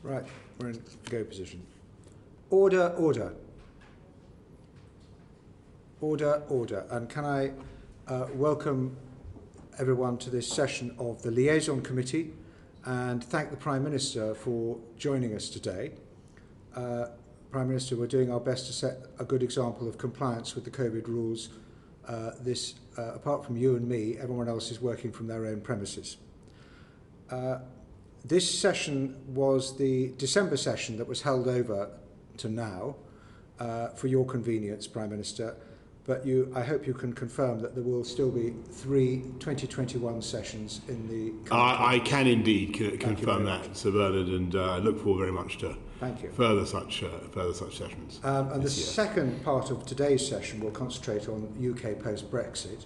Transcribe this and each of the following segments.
Right, we're in go position. Order, order. Order, order. And can I welcome everyone to this session of the Liaison Committee and thank the Prime Minister for joining us today. Prime Minister, we're doing our best to set a good example of compliance with the COVID rules. Apart from you and me, everyone else is working from their own premises. This session was the December session that was held over to now for your convenience, Prime Minister, but I hope you can confirm that there will still be 3 2021 sessions in the... I can indeed confirm that, Sir Bernard, and I look forward very much to further such sessions. And the second part of today's session will concentrate on UK post-Brexit,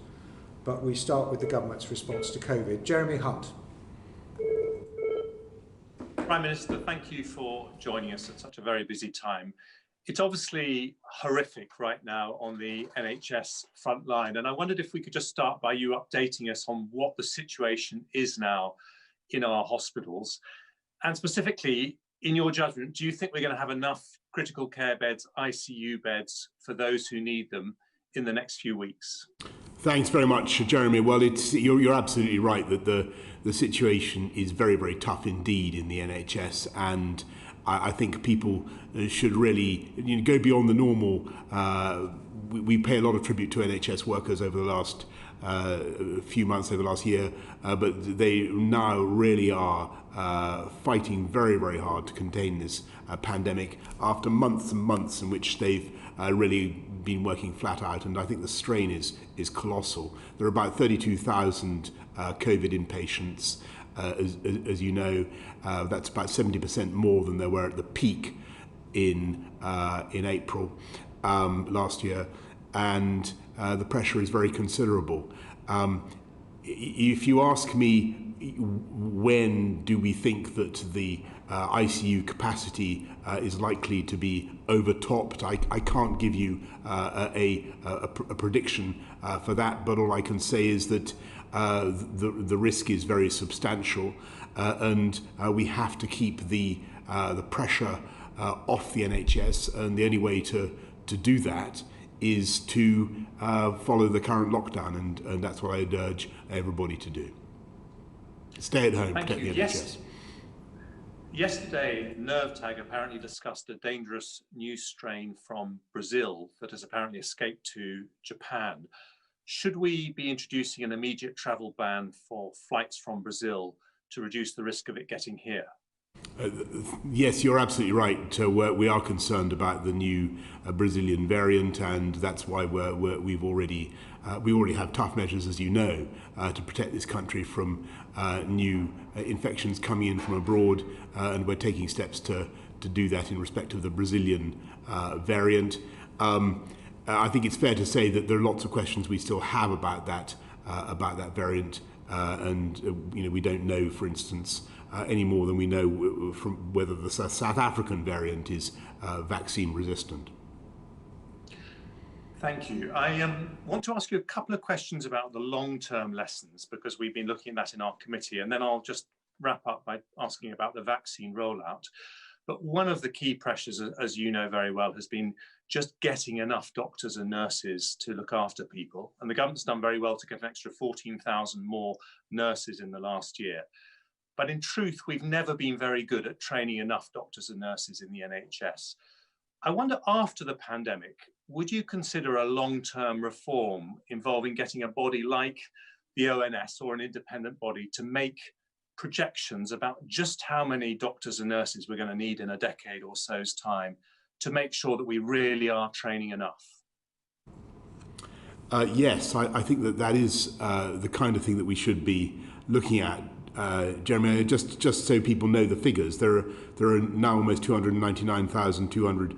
but we start with the government's response to COVID. Jeremy Hunt. Prime Minister, thank you for joining us at such a very busy time. It's obviously horrific right now on the NHS front line, and I wondered if we could just start by you updating us on what the situation is now in our hospitals. And specifically, in your judgment, do you think we're going to have enough critical care beds, ICU beds, for those who need them in the next few weeks? Thanks very much, Jeremy. Well, you're absolutely right that the situation is very, very tough indeed in the NHS, and I think people should really go beyond the normal. We pay a lot of tribute to NHS workers over the last few months, over the last year, but they now really are fighting very, very hard to contain this pandemic after months and months in which they've really been working flat out, and I think the strain is colossal. There are about 32,000 COVID inpatients, as you know. That's about 70% more than there were at the peak in April last year, and the pressure is very considerable. If you ask me when do we think that the ICU capacity is likely to be overtopped, I can't give you a prediction for that, but all I can say is that the risk is very substantial, and we have to keep the pressure off the NHS, and the only way to do that is to follow the current lockdown, and that's what I'd urge everybody to do. Stay at home, protect the NHS. Yesterday, NervTag apparently discussed a dangerous new strain from Brazil that has apparently escaped to Japan. Should we be introducing an immediate travel ban for flights from Brazil to reduce the risk of it getting here? Yes, you're absolutely right. We are concerned about the new Brazilian variant, and that's why we already have tough measures, as you know, to protect this country from new infections coming in from abroad, and we're taking steps to do that in respect of the Brazilian variant. I think it's fair to say that there are lots of questions we still have about that variant, and we don't know, for instance, any more than we know from whether the South African variant is vaccine resistant. Thank you. I want to ask you a couple of questions about the long-term lessons, because we've been looking at that in our committee, and then I'll just wrap up by asking about the vaccine rollout. But one of the key pressures, as you know very well, has been just getting enough doctors and nurses to look after people. And the government's done very well to get an extra 14,000 more nurses in the last year. But in truth, we've never been very good at training enough doctors and nurses in the NHS. I wonder, after the pandemic, would you consider a long-term reform involving getting a body like the ONS or an independent body to make projections about just how many doctors and nurses we're going to need in a decade or so's time to make sure that we really are training enough? Yes, I think that is the kind of thing that we should be looking at. Jeremy, just so people know the figures, there are now almost 299,200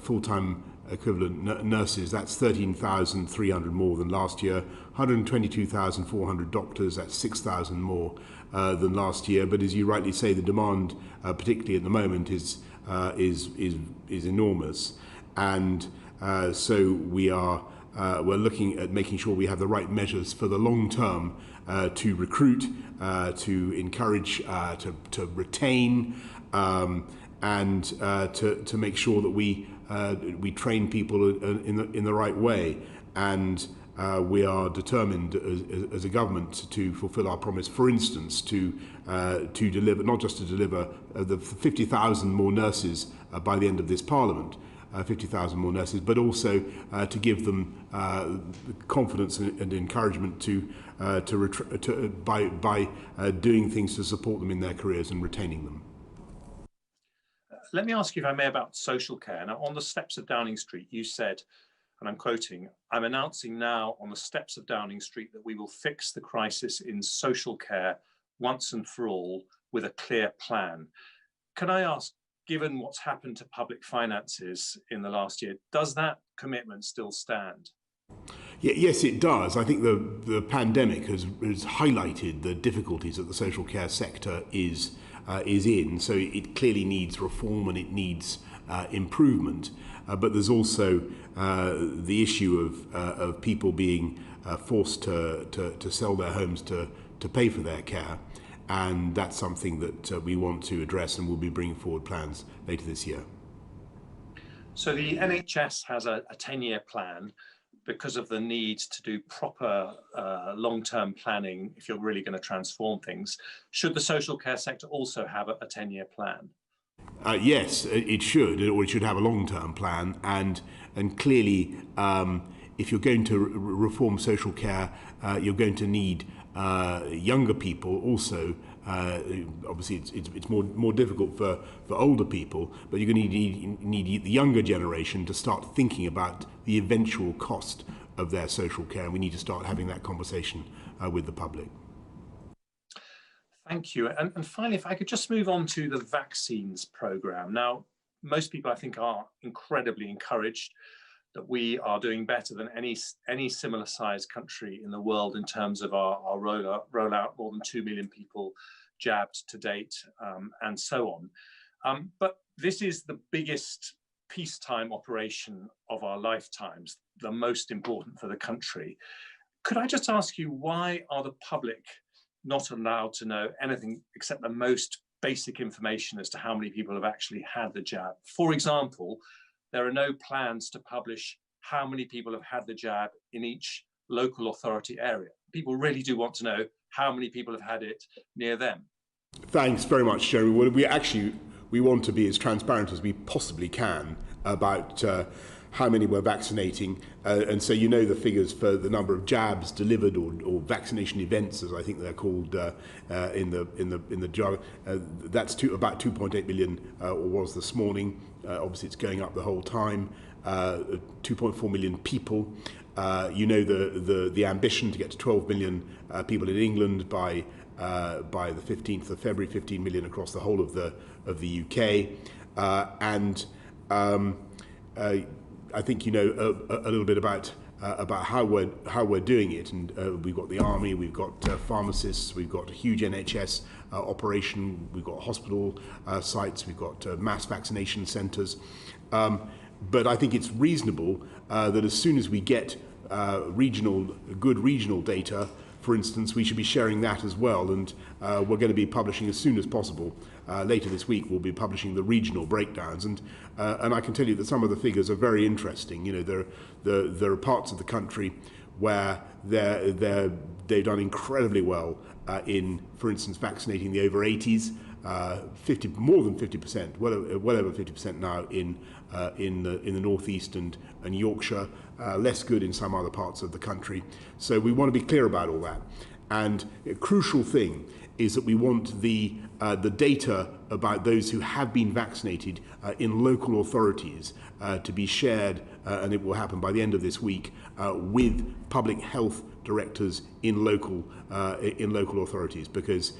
full-time equivalent nurses. That's 13,300 more than last year. 122,400 doctors. That's 6,000 more than last year. But as you rightly say, the demand, particularly at the moment, is enormous, and so we're looking at making sure we have the right measures for the long term to recruit, to encourage, to retain, and to make sure that we train people in the right way. And we are determined as a government to fulfil our promise, for instance, to deliver, not just to deliver the 50,000 more nurses by the end of this Parliament, 50,000 more nurses, but also to give them confidence and encouragement by doing things to support them in their careers and retaining them. Let me ask you, if I may, about social care. Now, on the steps of Downing Street, you said, and I'm quoting, "I'm announcing now on the steps of Downing Street that we will fix the crisis in social care once and for all with a clear plan." Can I ask, given what's happened to public finances in the last year, does that commitment still stand? Yes, it does. I think the pandemic has highlighted the difficulties that the social care sector is in. So it clearly needs reform and it needs improvement. But there's also the issue of people being forced to sell their homes to pay for their care. And that's something that we want to address, and we'll be bringing forward plans later this year. So the NHS has a 10-year plan because of the need to do proper long-term planning if you're really going to transform things. Should the social care sector also have a 10-year plan? Yes, it should, or it should have a long-term plan. And clearly, if you're going to reform social care, you're going to need younger people also. Obviously, it's more difficult for older people, but you're going to need the younger generation to start thinking about the eventual cost of their social care. And we need to start having that conversation with the public. Thank you. And finally, if I could just move on to the vaccines programme. Now, most people, I think, are incredibly encouraged that we are doing better than any similar sized country in the world in terms of our rollout, more than 2 million people jabbed to date, and so on. But this is the biggest peacetime operation of our lifetimes, the most important for the country. Could I just ask you, why are the public not allowed to know anything except the most basic information as to how many people have actually had the jab? For example, there are no plans to publish how many people have had the jab in each local authority area. People really do want to know how many people have had it near them. Thanks very much, Jeremy. Well, we want to be as transparent as we possibly can about how many we're vaccinating, and so you know the figures for the number of jabs delivered or vaccination events, as I think they're called in the jargon. That's about 2.8 million, or was this morning. Obviously, it's going up the whole time. 2.4 million people. You know the ambition to get to 12 million people in England by the 15th of February, 15 million across the whole of the UK, and I think you know a little bit about how we're doing it, and we've got the army, we've got pharmacists, we've got a huge NHS operation, we've got hospital sites, we've got mass vaccination centres. But I think it's reasonable that as soon as we get good regional data, for instance, we should be sharing that as well, and we're going to be publishing as soon as possible. Later this week, we'll be publishing the regional breakdowns, and I can tell you that some of the figures are very interesting. You know, there are parts of the country where they've done incredibly well in, for instance, vaccinating the over 80s. More than 50%, well over 50% now in the northeast and Yorkshire. Less good in some other parts of the country. So we want to be clear about all that. And a crucial thing is that we want the data about those who have been vaccinated in local authorities to be shared, and it will happen by the end of this week, with public health directors in local authorities, because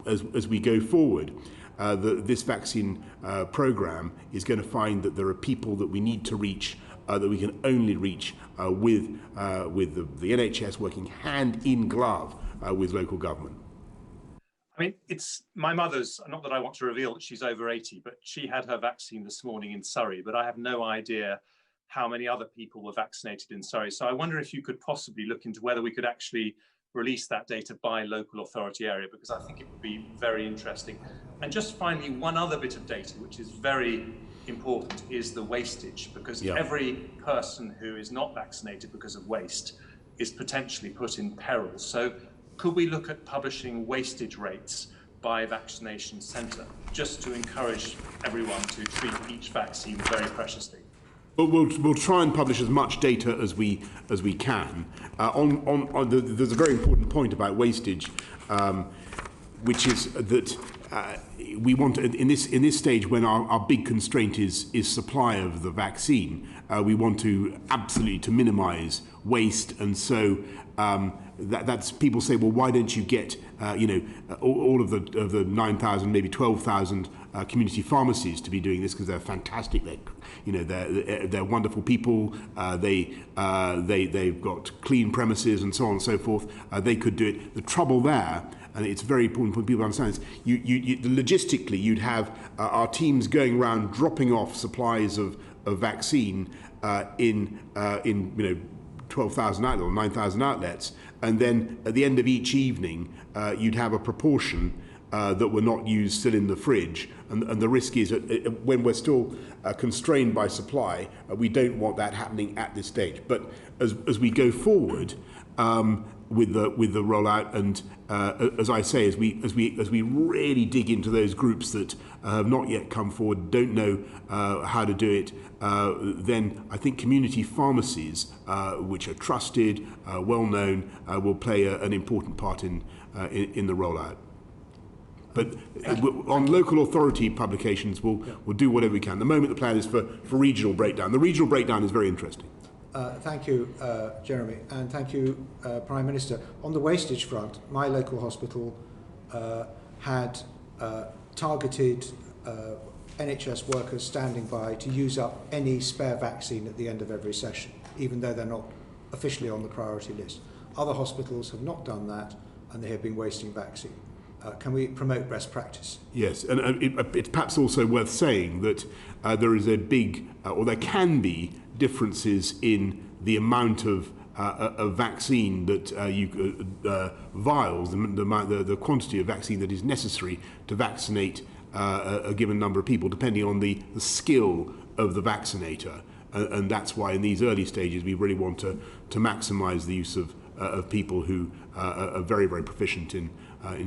as we go forward, this vaccine program is going to find that there are people that we need to reach, that we can only reach with the NHS working hand in glove with local government. I mean, it's my mother's, not that I want to reveal that she's over 80, but she had her vaccine this morning in Surrey, but I have no idea how many other people were vaccinated in Surrey. So I wonder if you could possibly look into whether we could actually release that data by local authority area, because I think it would be very interesting. And just finally, one other bit of data, which is very important, is the wastage, because every person who is not vaccinated because of waste is potentially put in peril. So could we look at publishing wastage rates by vaccination centre, just to encourage everyone to treat each vaccine very preciously? But we'll try and publish as much data as we can. There's a very important point about wastage, which is that we want to, in this stage when our big constraint is supply of the vaccine, we want to absolutely minimise waste, and so that's people say, well, why don't you get all of the 9,000, maybe 12,000 community pharmacies to be doing this, because they're fantastic. They're wonderful people. They've got clean premises and so on and so forth. They could do it. The trouble there, and it's very important for people to understand, is logistically you'd have our teams going around dropping off supplies of vaccine in 12,000 outlets or 9,000 outlets, and then at the end of each evening you'd have a proportion that were not used still in the fridge, and the risk is that when we're still constrained by supply, we don't want that happening at this stage. But as we go forward with the rollout, and as I say, as we really dig into those groups that have not yet come forward, don't know how to do it, then I think community pharmacies, which are trusted, well known, will play an important part in the rollout. But on local authority publications, we'll do whatever we can. At the moment, the plan is for regional breakdown. The regional breakdown is very interesting. Thank you, Jeremy, and thank you, Prime Minister. On the wastage front, my local hospital had targeted NHS workers standing by to use up any spare vaccine at the end of every session, even though they're not officially on the priority list. Other hospitals have not done that, and they have been wasting vaccine. Can we promote best practice? Yes, and it's perhaps also worth saying that there is a big, or there can be, differences in the amount of vaccine that vials, the quantity of vaccine that is necessary to vaccinate a given number of people, depending on the skill of the vaccinator. And that's why in these early stages we really want to maximise the use of people who are very, very proficient in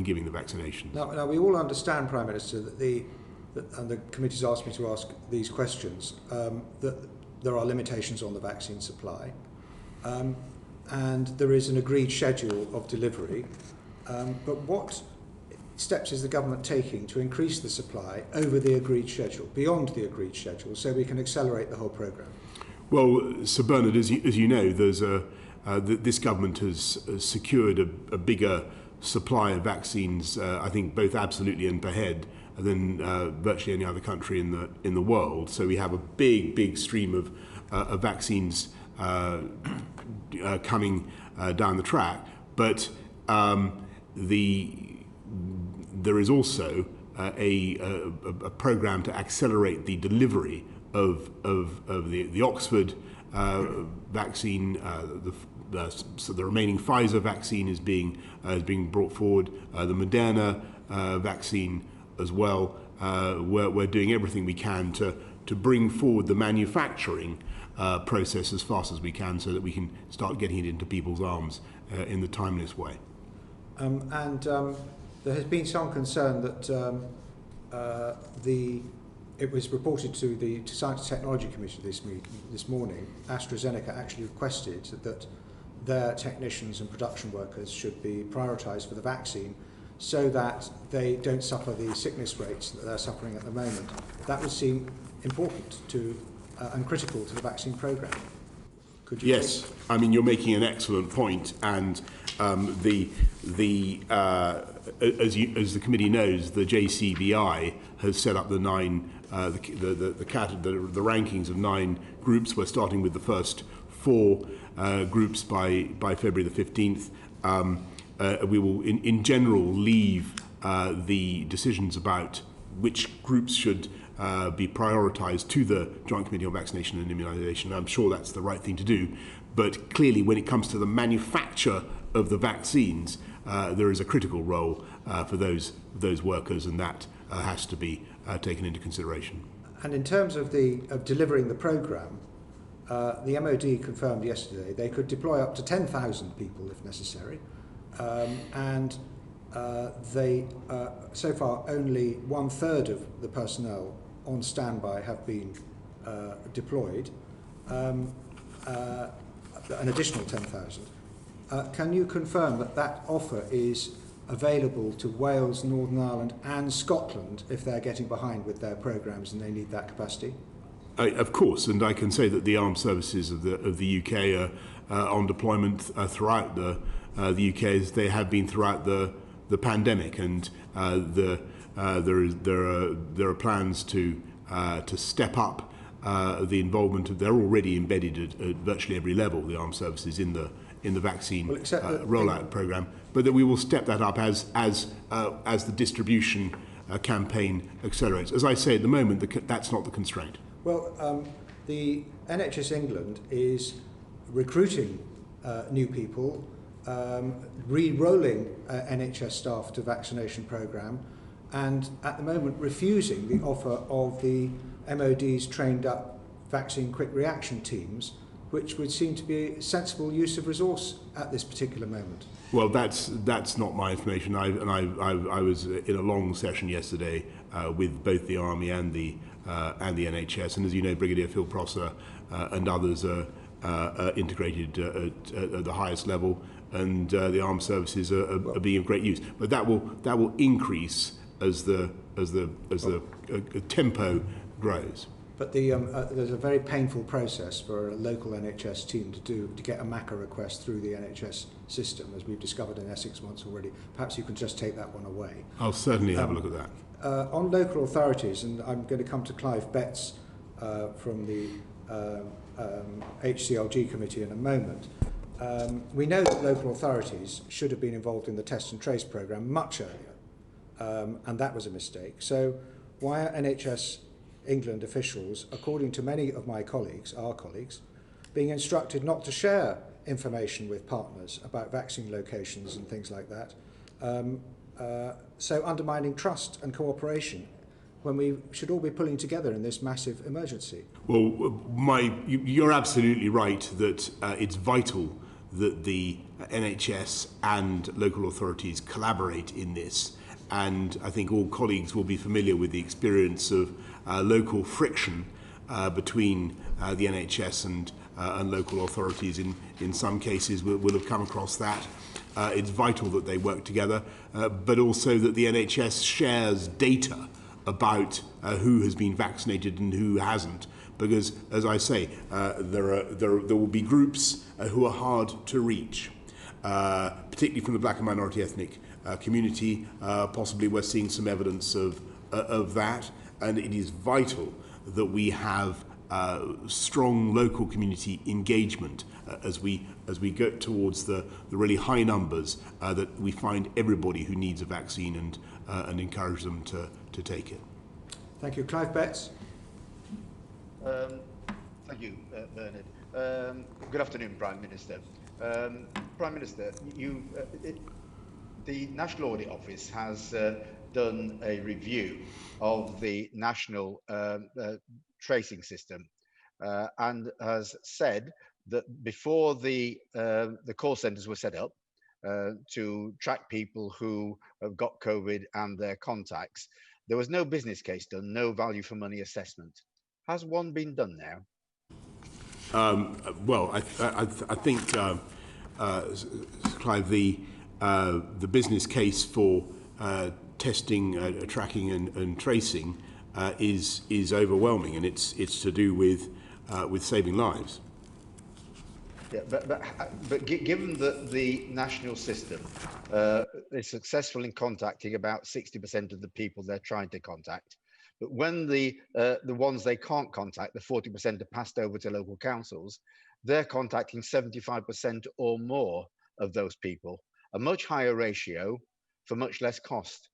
giving the vaccination. Now we all understand, Prime Minister, that and the committee's asked me to ask these questions, that there are limitations on the vaccine supply, and there is an agreed schedule of delivery. But what steps is the government taking to increase the supply over the agreed schedule, beyond the agreed schedule, so we can accelerate the whole programme? Well, Sir Bernard, as you know, there's this government has secured a bigger supply of vaccines, I think both absolutely and per head, than virtually any other country in the world. So we have a big stream of vaccines coming down the track. But there is also a programme to accelerate the delivery of the Oxford vaccine, the remaining Pfizer vaccine is being brought forward. The Moderna vaccine as well. We're doing everything we can to bring forward the manufacturing process as fast as we can, so that we can start getting it into people's arms in the timeliest way. There has been some concern that it was reported to the Science and Technology Committee this morning. AstraZeneca actually requested that their technicians and production workers should be prioritised for the vaccine, so that they don't suffer the sickness rates that they're suffering at the moment. That would seem important to and critical to the vaccine programme. Could you? Yes, I mean, you're making an excellent point, and as the committee knows, the JCVI has set up the rankings of 9 groups. We're starting with the first 4 groups by February the 15th. We will, in general, leave the decisions about which groups should be prioritised to the Joint Committee on Vaccination and Immunisation. I'm sure that's the right thing to do. But clearly, when it comes to the manufacture of the vaccines, there is a critical role for those workers, and that has to be taken into consideration. And in terms of delivering the programme, the MOD confirmed yesterday they could deploy up to 10,000 people if necessary, and they so far only 1/3 of the personnel on standby have been deployed, an additional 10,000. Can you confirm that offer is available to Wales, Northern Ireland and Scotland if they're getting behind with their programmes and they need that capacity? Of course, and I can say that the armed services of the UK are on deployment throughout the UK, as they have been throughout the pandemic, and there are plans to step up the involvement of. They're already embedded at virtually every level, the armed services in the vaccine rollout programme, but that we will step that up as the distribution campaign accelerates. As I say, at the moment, that's not the constraint. Well, the NHS England is recruiting new people, re-rolling NHS staff to vaccination programme, and at the moment refusing the offer of the MOD's trained up vaccine quick reaction teams, which would seem to be a sensible use of resource at this particular moment. Well, that's not my information. I was in a long session yesterday with both the Army and the NHS, and as you know, Brigadier Phil Prosser and others are integrated at the highest level, and the armed services are being of great use. But that will increase as the tempo grows. But there's a very painful process for a local NHS team to get a MACA request through the NHS system, as we've discovered in Essex once already. Perhaps you can just take that one away. I'll certainly have a look at that. On local authorities, and I'm going to come to Clive Betts from the HCLG committee in a moment. We know that local authorities should have been involved in the test and trace programme much earlier, and that was a mistake. So why are NHS England officials, according to many of my colleagues, our colleagues, being instructed not to share information with partners about vaccine locations and things like that, so undermining trust and cooperation when we should all be pulling together in this massive emergency? Well, you're absolutely right that it's vital that the NHS and local authorities collaborate in this, and I think all colleagues will be familiar with the experience of local friction between the NHS and local authorities. In some cases we'll have come across that. It's vital that they work together, but also that the NHS shares data about who has been vaccinated and who hasn't, because, as I say, there will be groups who are hard to reach, particularly from the black and minority ethnic community. Possibly we're seeing some evidence of that, and it is vital that we have strong local community engagement as we go towards the really high numbers, that we find everybody who needs a vaccine and encourage them to take it. Thank you. Clive Betts. Thank you, Bernard. Good afternoon, Prime Minister. Prime Minister, the National Audit Office has done a review of the national tracing system and has said that before the call centres were set up to track people who have got COVID and their contacts, there was no business case done, no value for money assessment. Has one been done now? Well, I think, Clive, the business case for testing, tracking, and tracing is overwhelming, and it's to do with saving lives. Yeah, but given that the national system is successful in contacting about 60% of the people they're trying to contact, but when the ones they can't contact, the 40% are passed over to local councils, they're contacting 75% or more of those people, a much higher ratio for much less cost.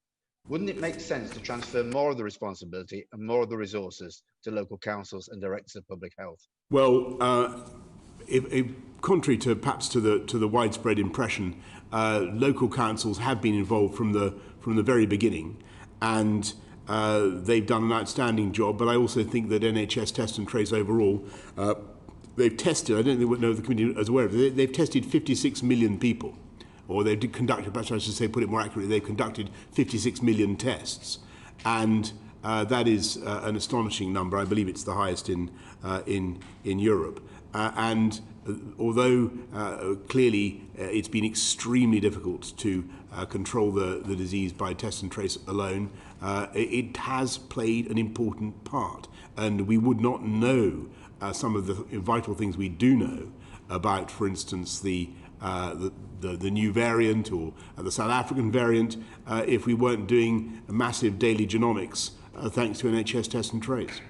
Wouldn't it make sense to transfer more of the responsibility and more of the resources to local councils and directors of public health? Well, contrary to perhaps to the widespread impression, local councils have been involved from the very beginning, and they've done an outstanding job. But I also think that NHS Test and Trace overall, they've tested, I don't know if the committee is aware of it, they've tested 56 million people, or they've conducted, perhaps I should say, put it more accurately, they've conducted 56 million tests, and that is an astonishing number. I believe it's the highest in Europe. And although clearly it's been extremely difficult to control the disease by test and trace alone, it has played an important part. And we would not know some of the vital things we do know about, for instance, the new variant or the South African variant if we weren't doing massive daily genomics thanks to NHS Test and Trace.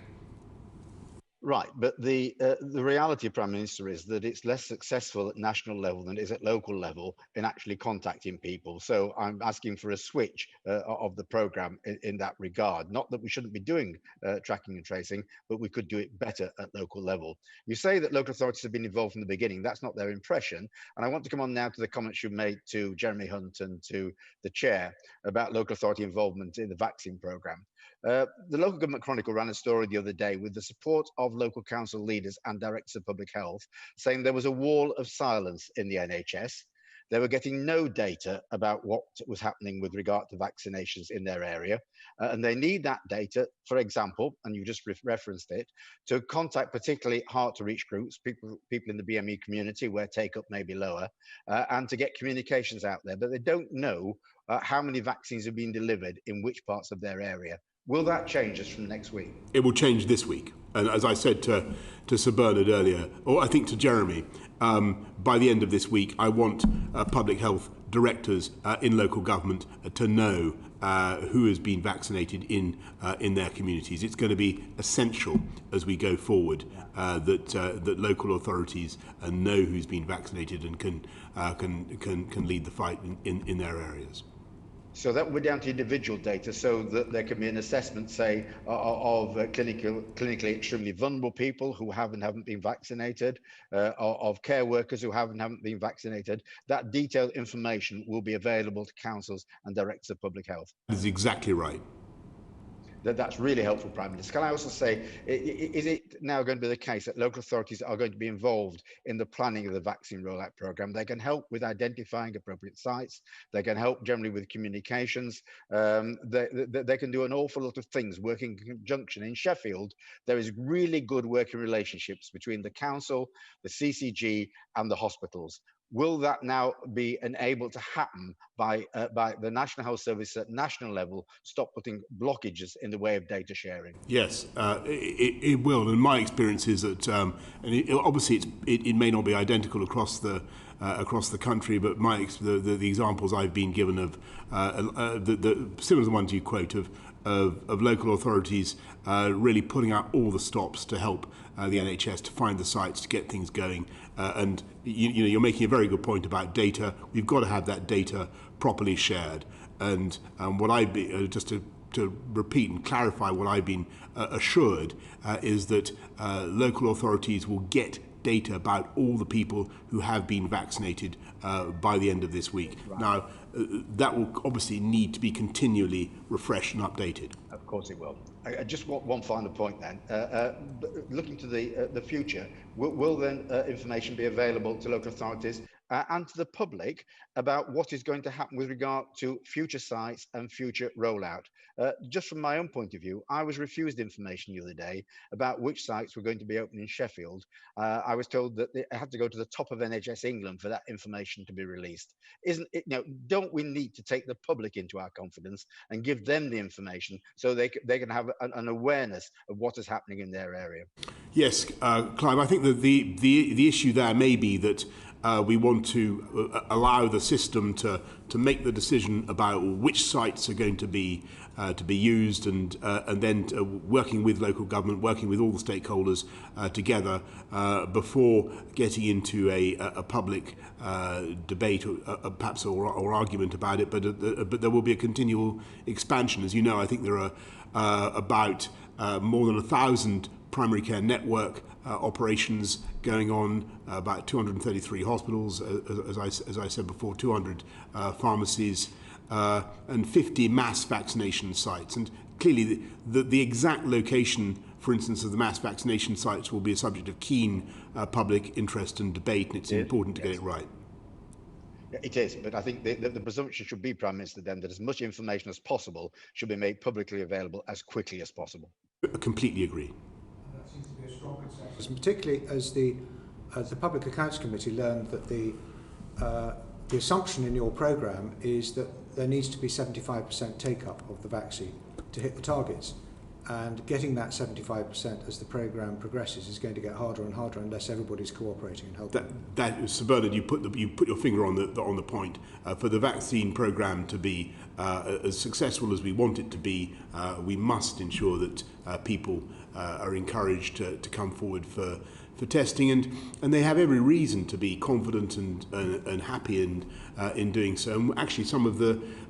Right, but the reality, Prime Minister, is that it's less successful at national level than it is at local level in actually contacting people. So I'm asking for a switch of the programme in that regard. Not that we shouldn't be doing tracking and tracing, but we could do it better at local level. You say that local authorities have been involved from the beginning. That's not their impression. And I want to come on now to the comments you made to Jeremy Hunt and to the chair about local authority involvement in the vaccine programme. The Local Government Chronicle ran a story the other day with the support of local council leaders and directors of public health, saying there was a wall of silence in the NHS. They were getting no data about what was happening with regard to vaccinations in their area. And they need that data, for example, and you just referenced it, to contact particularly hard to reach groups, people in the BME community where take-up may be lower, and to get communications out there. But they don't know how many vaccines have been delivered in which parts of their area. Will that change us from next week? It will change this week. And as I said to Sir Bernard earlier, or I think to Jeremy, by the end of this week, I want public health directors in local government to know who has been vaccinated in their communities. It's going to be essential as we go forward that local authorities know who's been vaccinated and can lead the fight in their areas. So that would be down to individual data, so that there can be an assessment, say, of clinically extremely vulnerable people who haven't been vaccinated, of care workers who haven't been vaccinated. That detailed information will be available to councils and directors of public health. That's exactly right. That's really helpful, Prime Minister. Can I also say, is it now going to be the case that local authorities are going to be involved in the planning of the vaccine rollout programme? They can help with identifying appropriate sites. They can help generally with communications. They can do an awful lot of things working in conjunction. In Sheffield, there is really good working relationships between the council, the CCG and the hospitals. Will that now be enabled to happen by the National Health Service at national level stop putting blockages in the way of data sharing? Yes, it will. And my experience is that, obviously it may not be identical across the country, but the examples I've been given of similar to the ones you quote of local authorities really putting out all the stops to help the NHS to find the sites to get things going. And you're making a very good point about data. We've got to have that data properly shared. And what I've been, just to repeat and clarify what I've been assured is that local authorities will get data about all the people who have been vaccinated by the end of this week. Right. Now, that will obviously need to be continually refreshed and updated. Of course it will. I just want one final point then. Looking to the future, will then information be available to local authorities and to the public about what is going to happen with regard to future sites and future rollout? Just from my own point of view, I was refused information the other day about which sites were going to be open in Sheffield. I was told that I had to go to the top of NHS England for that information to be released. Isn't it? Don't we need to take the public into our confidence and give them the information so they can have an awareness of what is happening in their area? Yes, Clive, I think that the issue there may be that we want to allow the system to make the decision about which sites are going to be used, and then working with local government, working with all the stakeholders together before getting into a public debate or perhaps or argument about it. But there will be a continual expansion. As you know, I think there are about more than 1,000 primary care network operations going on, about 233 hospitals, as I said before, 200 pharmacies, and 50 mass vaccination sites. And clearly the exact location, for instance, of the mass vaccination sites will be a subject of keen public interest and debate, and it's important to get it right. It is, but I think the presumption should be, Prime Minister, then, that as much information as possible should be made publicly available as quickly as possible. I completely agree. That seems to be a strong consensus, particularly as the Public Accounts Committee learned that the assumption in your programme is that there needs to be 75% take-up of the vaccine to hit the targets. And getting that 75% as the programme progresses is going to get harder and harder unless everybody's cooperating and helping. Sir Bernard, you put your finger on the point. For the vaccine programme to be as successful as we want it to be, we must ensure that people are encouraged to come forward for testing, and they have every reason to be confident and happy in doing so. And actually,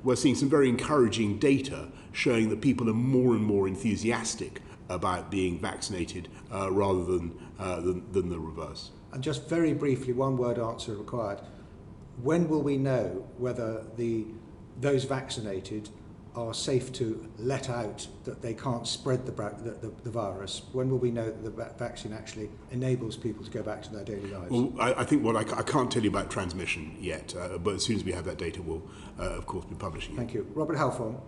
we're seeing some very encouraging data showing that people are more and more enthusiastic about being vaccinated rather than the reverse. And just very briefly, one word answer required. When will we know whether those vaccinated are safe to let out, that they can't spread the virus? When will we know that the vaccine actually enables people to go back to their daily lives? Well, I think I can't tell you about transmission yet, but as soon as we have that data, we'll, of course, be publishing it. Thank you. Robert Halfon.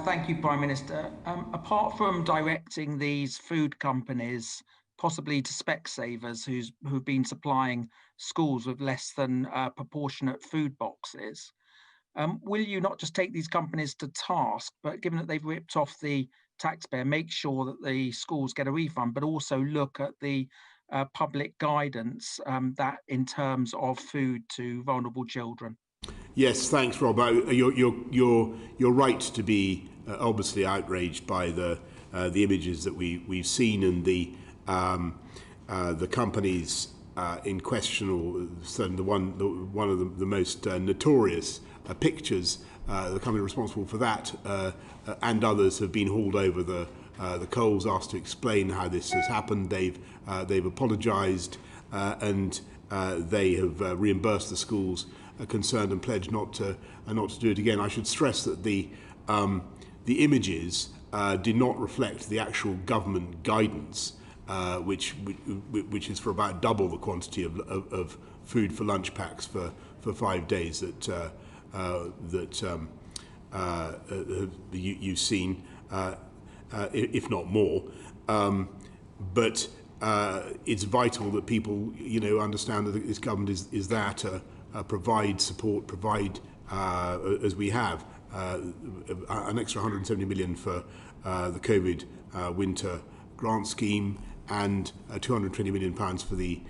Thank you, Prime Minister. Apart from directing these food companies, possibly to Specsavers, who've been supplying schools with less than proportionate food boxes, will you not just take these companies to task, but given that they've ripped off the taxpayer, make sure that the schools get a refund, but also look at the public guidance that in terms of food to vulnerable children? Yes, thanks, Rob. You're right to be obviously outraged by the images that we've seen, and the companies in question, or certainly one of the most notorious pictures. The company responsible for that and others have been hauled over the coals, asked to explain how this has happened. They've apologised and they have reimbursed the schools concerned and pledged not to do it again. I should stress that the images did not reflect the actual government guidance, which is for about double the quantity of food for lunch packs for 5 days that you've seen, if not more. But it's vital that people, understand that this government is there to provide support, as we have, an extra 170 million for the COVID winter grant scheme, and 220 million pounds for the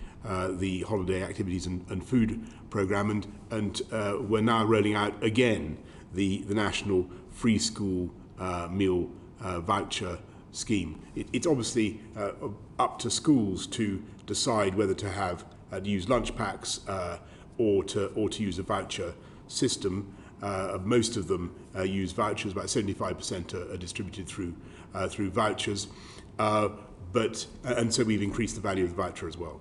holiday activities and food programme, and we're now rolling out again the national free school meal voucher scheme. It's obviously up to schools to decide whether to use lunch packs or to use a voucher system. Most of them use vouchers. About 75% are distributed through vouchers. and so we've increased the value of the voucher as well.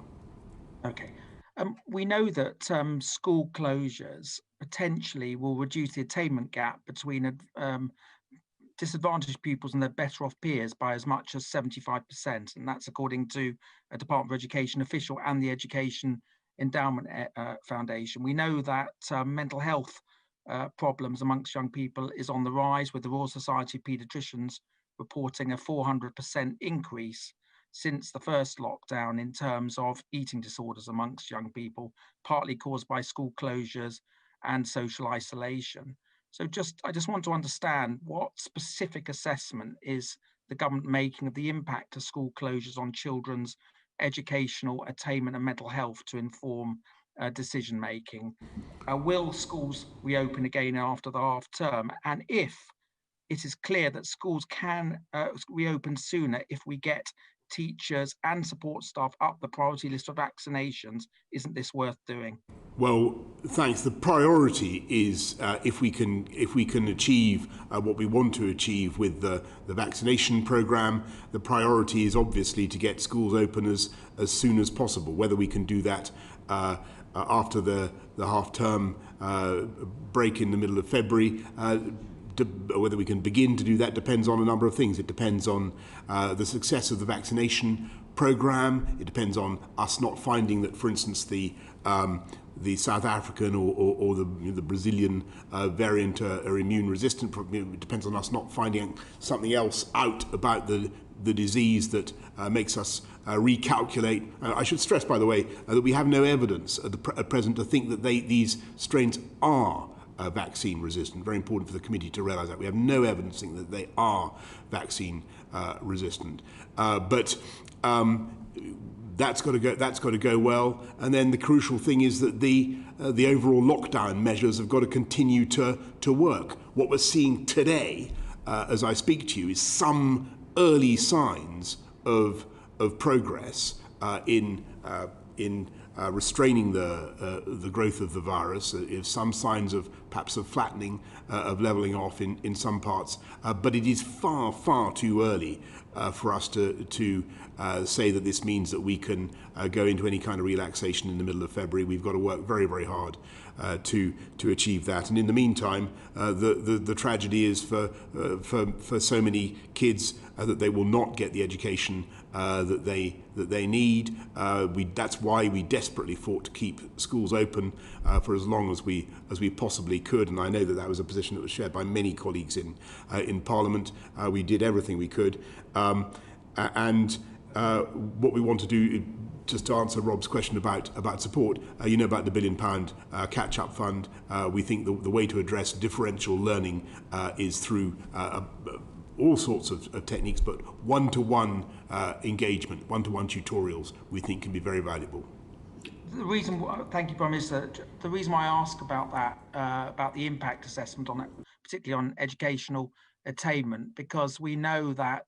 Okay. We know that school closures potentially will reduce the attainment gap between disadvantaged pupils and their better off peers by as much as 75%. And that's according to a Department of Education official and the Education Endowment Foundation. We know that mental health problems amongst young people is on the rise, with the Royal Society of Paediatricians reporting a 400% increase since the first lockdown in terms of eating disorders amongst young people, partly caused by school closures and social isolation. So I just want to understand, what specific assessment is the government making of the impact of school closures on children's educational attainment and mental health to inform decision making? Will schools reopen again after the half term? And if it is clear that schools can reopen sooner if we get teachers and support staff up the priority list of vaccinations, isn't this worth doing? Well, thanks. The priority is if we can achieve what we want to achieve with the vaccination programme. The priority is obviously to get schools open as soon as possible. Whether we can do that after the half-term break in the middle of February, whether we can begin to do that depends on a number of things. It depends on the success of the vaccination programme. It depends on us not finding that, for instance, the South African or the Brazilian variant are immune resistant. It depends on us not finding something else out about the disease that makes us recalculate. I should stress, by the way, that we have no evidence at present to think that these strains are vaccine resistant. Very important for the committee to realise that. We have no evidence that they are vaccine resistant. But that's got to go well. And then the crucial thing is that the overall lockdown measures have got to continue to work. What we're seeing today, as I speak to you, is some early signs of progress in restraining the growth of the virus. Is some signs of perhaps of flattening, of levelling off in some parts, but it is far too early for us to say that this means that we can go into any kind of relaxation in the middle of February. We've got to work very hard to achieve that. And in the meantime, the tragedy is for so many kids that they will not get the education that they need. That's why we desperately fought to keep schools open for as long as we possibly could. And I know that was a position that was shared by many colleagues in Parliament. We did everything we could, and what we want to do. Just to answer Rob's question about support, you know about the £1 billion catch-up fund. We think the way to address differential learning is through all sorts of techniques, but one-to-one engagement, one-to-one tutorials, we think can be very valuable. The reason, thank you, Prime Minister. The reason why I ask about that, about the impact assessment on it, particularly on educational attainment, because we know that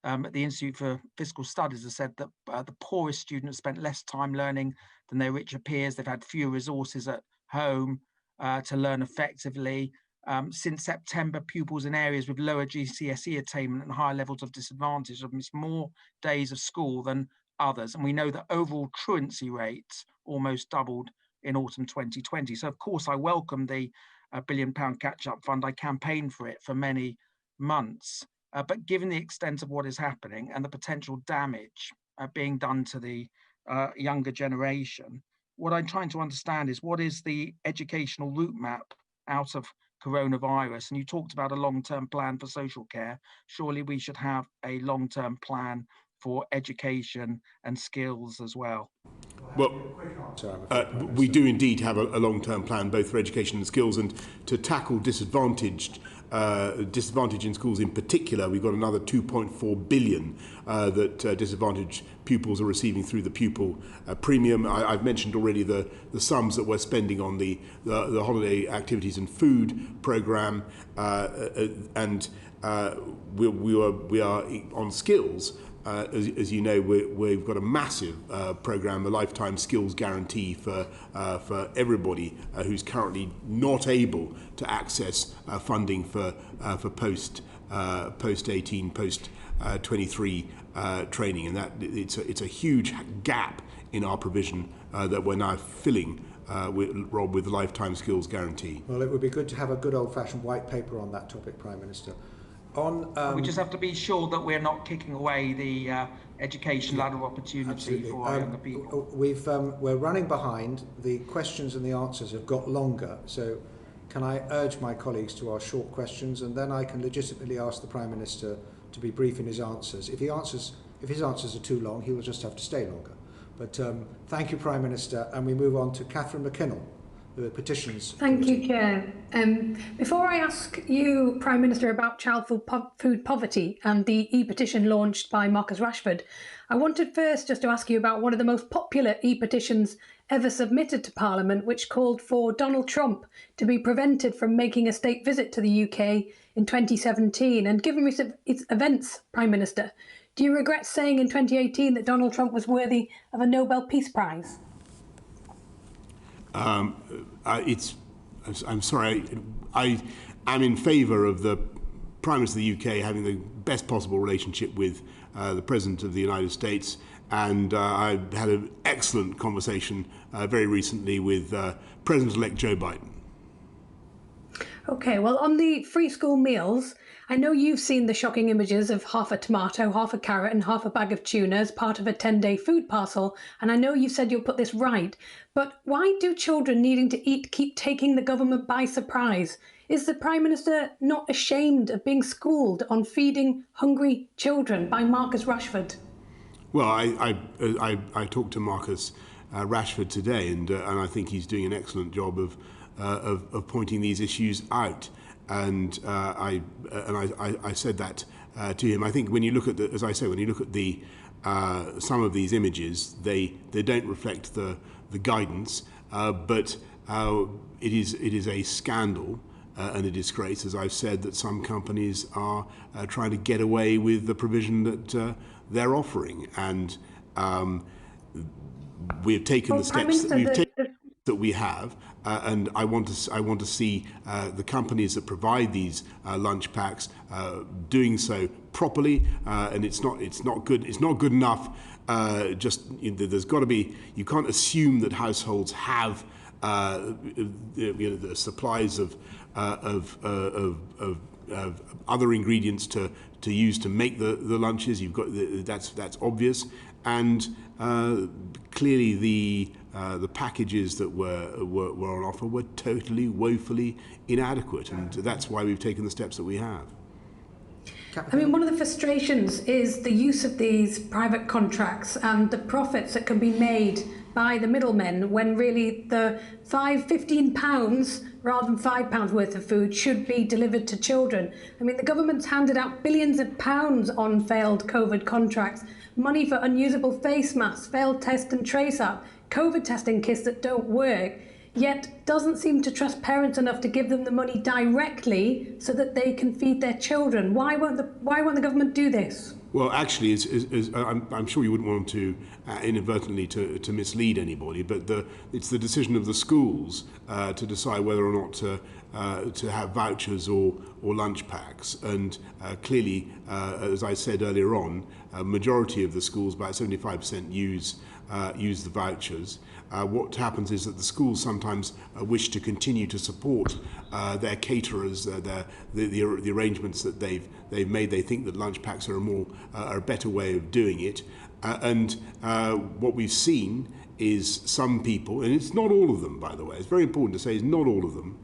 the Institute for Fiscal Studies has said that the poorest students spent less time learning than their richer peers. They've had fewer resources at home to learn effectively. Since September, pupils in areas with lower GCSE attainment and higher levels of disadvantage have missed more days of school than others. And we know that overall truancy rates almost doubled in autumn 2020. So, of course, I welcome the £1 billion catch-up fund. I campaigned for it for many months. But given the extent of what is happening and the potential damage being done to the younger generation, what I'm trying to understand is, what is the educational route map out of coronavirus? And you talked about a long-term plan for social care. Surely we should have a long-term plan for education and skills as well. Well, we do indeed have a long-term plan, both for education and skills, and to tackle disadvantage in schools in particular. We've got another 2.4 billion that disadvantaged pupils are receiving through the pupil premium. I've mentioned already the sums that we're spending on the holiday activities and food programme, and we are on skills. as you know, we've got a massive programme, a lifetime skills guarantee for everybody who's currently not able to access funding for post 18, post 23 training, and that it's a huge gap in our provision that we're now filling with the lifetime skills guarantee. Well, it would be good to have a good old-fashioned white paper on that topic, Prime Minister. We just have to be sure that we're not kicking away the education ladder of opportunity for our younger people. We're running behind. The questions and the answers have got longer. So can I urge my colleagues to ask short questions, and then I can legitimately ask the Prime Minister to be brief in his answers. If his answers are too long, he will just have to stay longer. But thank you, Prime Minister, and we move on to Catherine McKinnell, the petitions. Thank you, Chair. Before I ask you, Prime Minister, about child food poverty and the e-petition launched by Marcus Rashford, I wanted first just to ask you about one of the most popular e-petitions ever submitted to Parliament, which called for Donald Trump to be prevented from making a state visit to the UK in 2017. And given recent events, Prime Minister, do you regret saying in 2018 that Donald Trump was worthy of a Nobel Peace Prize? I'm sorry, I am in favour of the Prime Minister of the UK having the best possible relationship with the President of the United States, and I had an excellent conversation very recently with President-elect Joe Biden. Okay, well, on the free school meals, I know you've seen the shocking images of half a tomato, half a carrot and half a bag of tuna as part of a 10-day food parcel, and I know you've said you'll put this right, but why do children needing to eat keep taking the government by surprise? Is the Prime Minister not ashamed of being schooled on feeding hungry children by Marcus Rashford? Well, I talked to Marcus Rashford today, and I think he's doing an excellent job of pointing these issues out. And I said that to him. I think when you look at the, as I say, when you look at the some of these images, they don't reflect the guidance, but it is a scandal and a disgrace, as I've said, that some companies are trying to get away with the provision that they're offering, and we've taken the steps that we have. And I want to see the companies that provide these lunch packs doing so properly. And it's not good enough. There's got to be. You can't assume that households have the supplies of other ingredients to use to make the lunches. You've got that's obvious, and clearly the packages that were on offer were totally, woefully inadequate, and that's why we've taken the steps that we have. I mean, one of the frustrations is the use of these private contracts and the profits that can be made by the middlemen, when really the £15 rather than £5 worth of food should be delivered to children. I mean, the government's handed out billions of pounds on failed COVID contracts, money for unusable face masks, failed test and trace app, COVID testing kits that don't work, yet doesn't seem to trust parents enough to give them the money directly so that they can feed their children. Why won't the government do this? Well, actually, I'm sure you wouldn't want to inadvertently to mislead anybody, but it's the decision of the schools to decide whether or not to have vouchers or lunch packs. And clearly, as I said earlier on, a majority of the schools, about 75%, use the vouchers. What happens is that the schools sometimes wish to continue to support their caterers, the arrangements that they've made. They think that lunch packs are a better way of doing it. And what we've seen is some people, and it's not all of them, by the way, it's very important to say it's not all of them.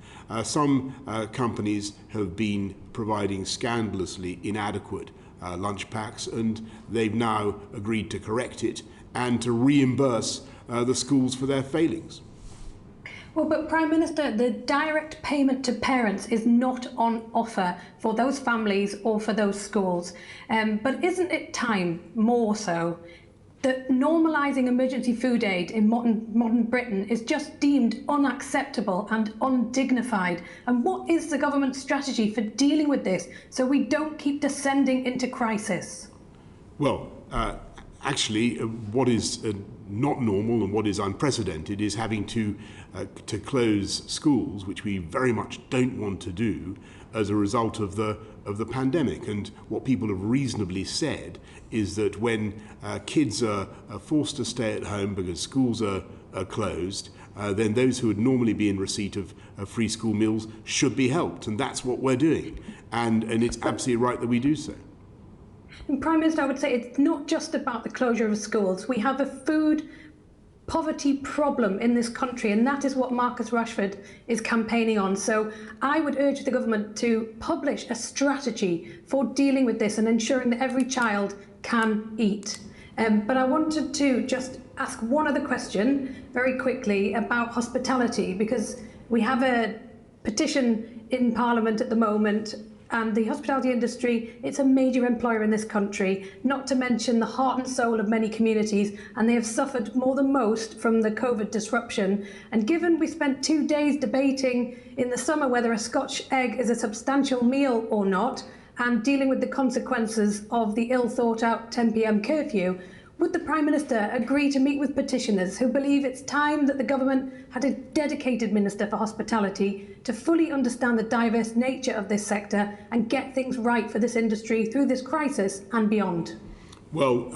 Some companies have been providing scandalously inadequate lunch packs, and they've now agreed to correct it and to reimburse the schools for their failings. Well, but Prime Minister, the direct payment to parents is not on offer for those families or for those schools. But isn't it time, more so, that normalising emergency food aid in modern Britain is just deemed unacceptable and undignified? And what is the government's strategy for dealing with this so we don't keep descending into crisis? Well, actually, what is not normal and what is unprecedented is having to close schools, which we very much don't want to do as a result of the pandemic. And what people have reasonably said is that when kids are forced to stay at home because schools are closed, then those who would normally be in receipt of free school meals should be helped. And that's what we're doing. And it's absolutely right that we do so. And Prime Minister, I would say it's not just about the closure of schools. We have a food poverty problem in this country, and that is what Marcus Rashford is campaigning on. So I would urge the government to publish a strategy for dealing with this and ensuring that every child can eat. But I wanted to just ask one other question very quickly about hospitality, because we have a petition in Parliament at the moment, and the hospitality industry, it's a major employer in this country, not to mention the heart and soul of many communities, and they have suffered more than most from the COVID disruption. And given we spent 2 days debating in the summer whether a Scotch egg is a substantial meal or not, and dealing with the consequences of the ill-thought-out 10 p.m. curfew, would the Prime Minister agree to meet with petitioners who believe it's time that the government had a dedicated Minister for Hospitality to fully understand the diverse nature of this sector and get things right for this industry through this crisis and beyond? Well,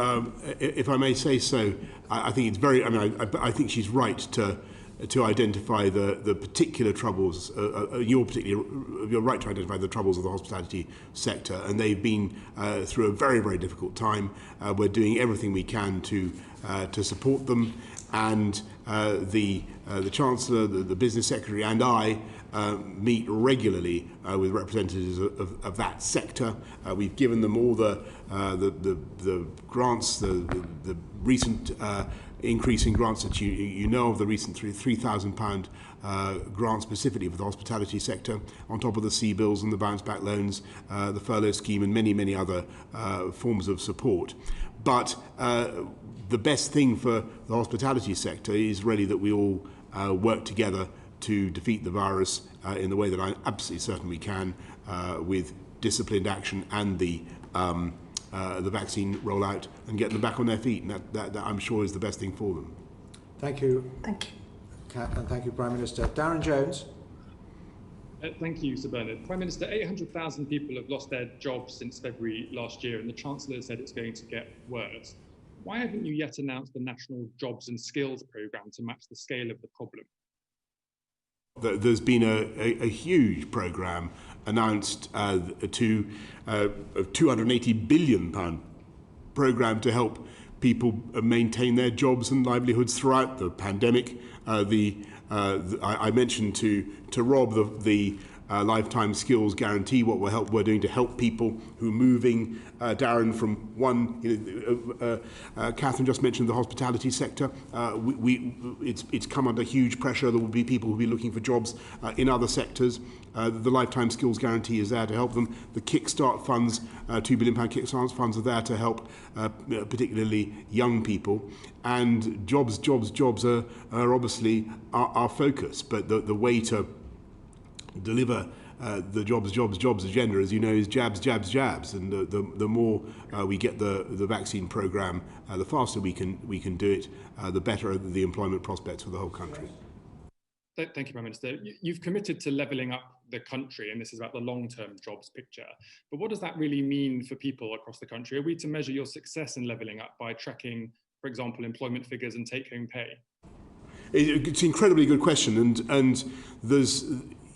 if I may say so, I think it's very, I think she's right to identify the particular troubles, you're right to identify the troubles of the hospitality sector, and they've been through a very, very difficult time. We're doing everything we can to support them, and the Chancellor, the Business Secretary and I meet regularly with representatives of that sector. We've given them all the grants, the recent increase in grants that you know of, the recent £3,000 grant specifically for the hospitality sector, on top of the CBILS and the bounce back loans, the furlough scheme and many, many other forms of support. But the best thing for the hospitality sector is really that we all work together to defeat the virus in the way that I'm absolutely certain we can, with disciplined action and the vaccine rollout, and get them back on their feet, and that I'm sure is the best thing for them. Thank you. Thank you. Kat, and thank you, Prime Minister. Darren Jones. Thank you, Sir Bernard. Prime Minister, 800,000 people have lost their jobs since February last year, and the Chancellor said it's going to get worse. Why haven't you yet announced the National Jobs and Skills Programme to match the scale of the problem? There's been a huge programme announced to a £280 billion programme to help people maintain their jobs and livelihoods throughout the pandemic. I mentioned to Rob the lifetime skills guarantee, what we're doing to help people who are moving, Darren, from one, Catherine just mentioned the hospitality sector. It's come under huge pressure. There will be people who will be looking for jobs in other sectors. The lifetime skills guarantee is there to help them. The Kickstart funds, £2 billion Kickstart funds, are there to help particularly young people. And jobs are obviously our focus, but the way to deliver the jobs agenda, as you know, is jabs, and the more we get the vaccine programme, the faster we can do it, the better the employment prospects for the whole country. Thank you, Prime Minister. You've committed to levelling up the country, and this is about the long-term jobs picture. But what does that really mean for people across the country? Are we to measure your success in levelling up by tracking, for example, employment figures and take-home pay? It's an incredibly good question, and there's,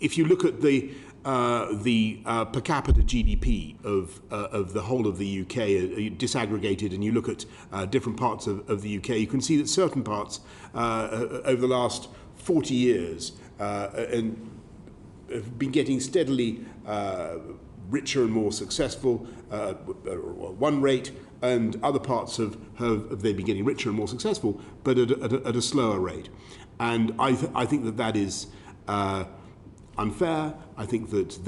if you look at the per capita GDP of the whole of the UK disaggregated, and you look at different parts of the UK, you can see that certain parts over the last 40 years and have been getting steadily richer and more successful at one rate, and other parts have they've been getting richer and more successful, but at a slower rate. And I think that is unfair. I think that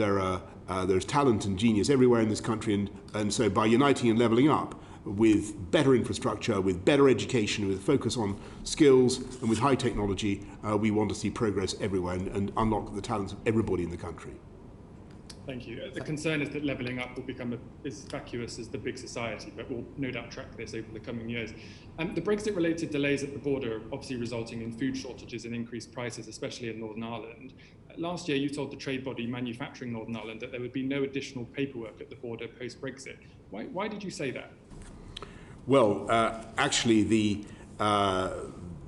there's talent and genius everywhere in this country, and so by uniting and levelling up with better infrastructure, with better education, with focus on skills and with high technology, we want to see progress everywhere and unlock the talents of everybody in the country. Thank you. The concern is that levelling up will become as vacuous as the big society, but we'll no doubt track this over the coming years. The Brexit-related delays at the border are obviously resulting in food shortages and increased prices, especially in Northern Ireland. Last year, you told the trade body manufacturing Northern Ireland that there would be no additional paperwork at the border post-Brexit. Why did you say that? Well, actually, the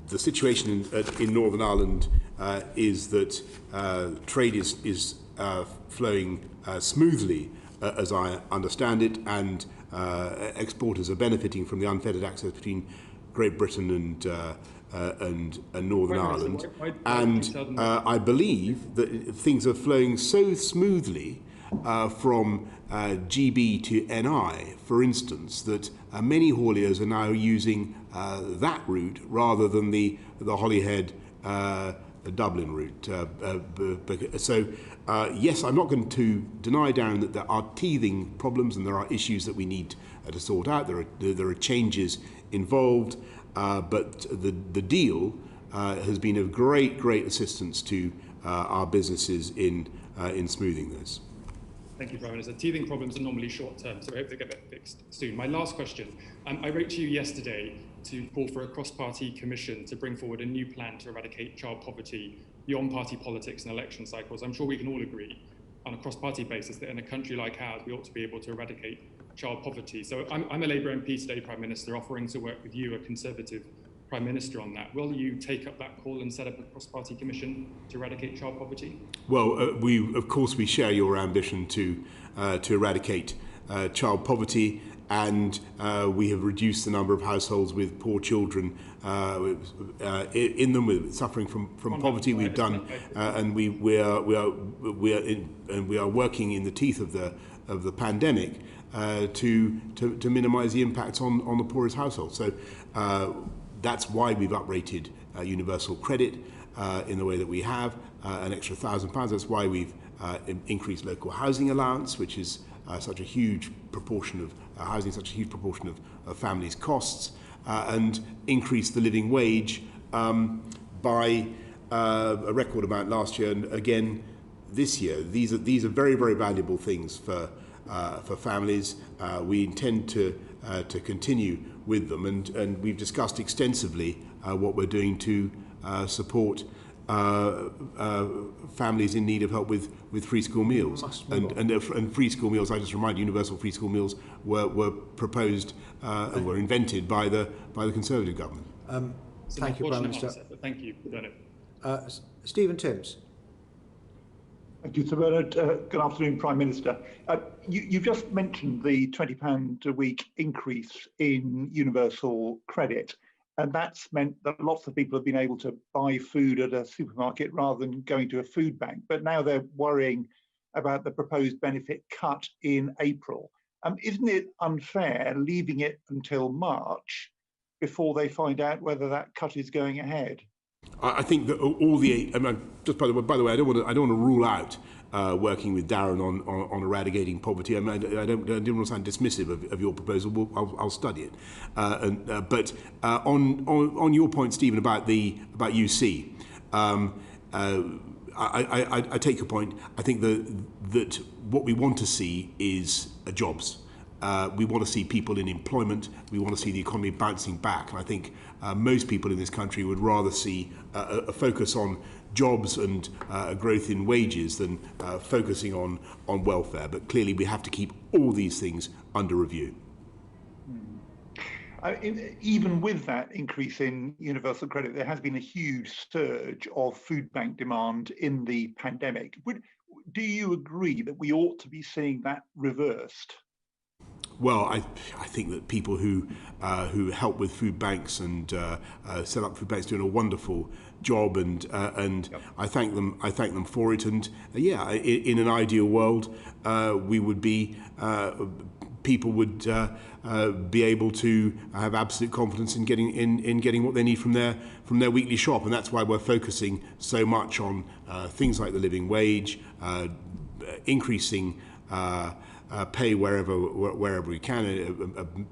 situation in Northern Ireland is that trade is flowing smoothly, as I understand it, and exporters are benefiting from the unfettered access between Great Britain and Northern Ireland. I believe that things are flowing so smoothly from GB to NI, for instance, that many hauliers are now using that route rather than the Holyhead Dublin route. Yes, I'm not going to deny, Darren, that there are teething problems and there are issues that we need to sort out. There are changes involved, but the deal has been of great assistance to our businesses in smoothing this. Thank you, Prime Minister. Teething problems are normally short-term, so I hope they get that fixed soon. My last question. I wrote to you yesterday to call for a cross-party commission to bring forward a new plan to eradicate child poverty beyond party politics and election cycles. I'm sure we can all agree on a cross-party basis that in a country like ours, we ought to be able to eradicate child poverty. So I'm a Labour MP today, Prime Minister, offering to work with you, a Conservative Prime Minister, on that. Will you take up that call and set up a cross-party commission to eradicate child poverty? Well, of course we share your ambition to eradicate child poverty, and we have reduced the number of households with poor children in them, with suffering from poverty. We've done, and we are working in the teeth of the pandemic to minimise the impacts on the poorest households. So that's why we've uprated universal credit in the way that we have, an extra £1,000. That's why we've increased local housing allowance, which is such a huge proportion of housing, such a huge proportion of families' costs, and increased the living wage by a record amount last year and again this year. These are very valuable things for families. We intend to continue with them, and we've discussed extensively what we're doing to support families in need of help with free school meals. And free school meals, I just remind you, universal free school meals were proposed and were invented by the Conservative government. Thank you, Prime Minister. Thank you, Bernard. Stephen Timms. Thank you, Sir Bernard. Good afternoon, Prime Minister. You've just mentioned the £20 a week increase in universal credit, and that's meant that lots of people have been able to buy food at a supermarket rather than going to a food bank. But now they're worrying about the proposed benefit cut in April. Isn't it unfair leaving it until March before they find out whether that cut is going ahead? I think that all the just by the way, I don't want to rule out working with Darren on eradicating poverty. I don't want to sound dismissive of your proposal. I'll study it. But on your point, Stephen, about UC, I take your point. I think that what we want to see is jobs. We want to see people in employment. We want to see the economy bouncing back. And I think most people in this country would rather see a focus on jobs and growth in wages than focusing on welfare. But clearly we have to keep all these things under review. Even with that increase in universal credit, there has been a huge surge of food bank demand in the pandemic. Do you agree that we ought to be seeing that reversed? Well, I think that people who help with food banks and set up food banks are doing a wonderful job, and yep. I thank them for it. And in an ideal world, we would be people would be able to have absolute confidence in getting what they need from their weekly shop, and that's why we're focusing so much on things like the living wage, increasing pay wherever we can,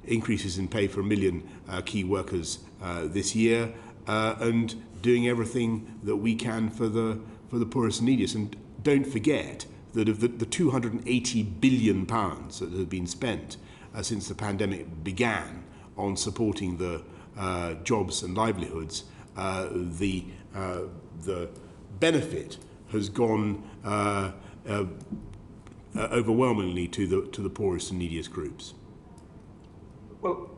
increases in pay for 1 million key workers this year, and doing everything that we can for the poorest and neediest. And don't forget that of the £280 billion that has been spent since the pandemic began on supporting the jobs and livelihoods, the benefit has gone overwhelmingly to the poorest and neediest groups. Well,